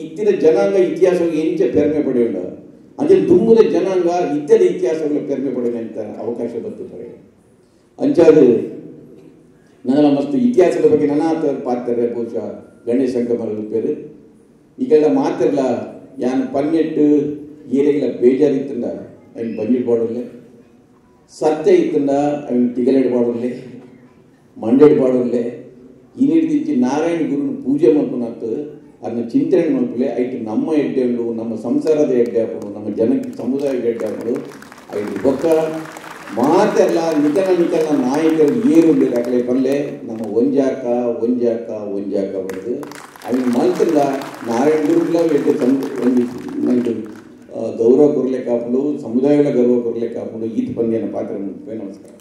ಇತ್ತಿನ ಜನಾಂಗ ಇತಿಹಾಸವು ಹೆಂಚೆ ಪೆರ್ಮೆ ಪಡೆಯೋಣ ಅಂದ್ರೆ ದುಮ್ಮದ ಜನಾಂಗ ಇತ್ಯದ ಇತಿಹಾಸಗಳ ಪೆರ್ಮೆ ಪಡೆಯೋಣ ಅಂತ ಅವಕಾಶ ಬರ್ತದೆ. ಅಂಚಾದು ನನಗೆಲ್ಲ ಮಸ್ತ್ ಇತಿಹಾಸದ ಬಗ್ಗೆ ನನ್ನ ಪಾತ್ರೆ ಬಹುಶಃ ಗಣೇಶ್ ಶಂಕರ್ ಪೇರು ಈಗೆಲ್ಲ ಮಾತಿರಲ್ಲ ಯಾನ್ ಪನ್ನೆಟ್ಟು ಏರಿಯಾಗೆಲ್ಲ ಬೇಜಾರಿತ್ತಂಡ ಅವ್ನು ಬಂದಿಟ್ಟು ಬಾಡೋರ್ಲೆ ಸತ್ಯ ಇತ್ತಂಡ ಅವ್ನು ತಿಗಲೆಡ್ ಬಾಡೋರ್ಲೆ ಮಂಡೇಡ್ ಬಾಡೋರ್ಲೆ ಇನ್ನಿಡ್ದಿಂಚಿ ನಾರಾಯಣ ಗುರುನ ಪೂಜೆ ಮಾಡ್ಕೊಂಡಾತು ಅದನ್ನ ಚಿಂತನೆ ಮಾಡ್ಕೊಳ್ಳಿ ಐಟು ನಮ್ಮ ಎಡ್ಡೆ ಉಂಡು ನಮ್ಮ ಸಂಸಾರದ ಎಡ್ಡೆ ಹಾಕೋದು ನಮ್ಮ ಜನಕ್ಕೆ ಸಮುದಾಯದ ಎಡ್ಡೆ ಹಾಕೋದು ಐದು ಬೊಕ್ಕ ಮಾತೆಲ್ಲ ನಿಖಲ ನಾಯಕರು ಏರು ಅಕಲೆ ಪಲ್ಲೆ ನಮ್ಮ ಒಂಜಾಕ ಬರೋದು ಅವನು ಮಲ್ತಲ್ಲ ನಾರಾಯಣ ಗುರುಗಳ ಎಡ್ಡೆ ಒಂದು ಗೌರವ ಕೊರಲೆ ಕಾಪಲು ಸಮುದಾಯಗಳ ಗೌರವ ಕೊರಲೆ ಕಾಪಲು ಈತ ಪಂದ್ಯನ ಪಾತ್ರ ನಮಸ್ಕಾರ.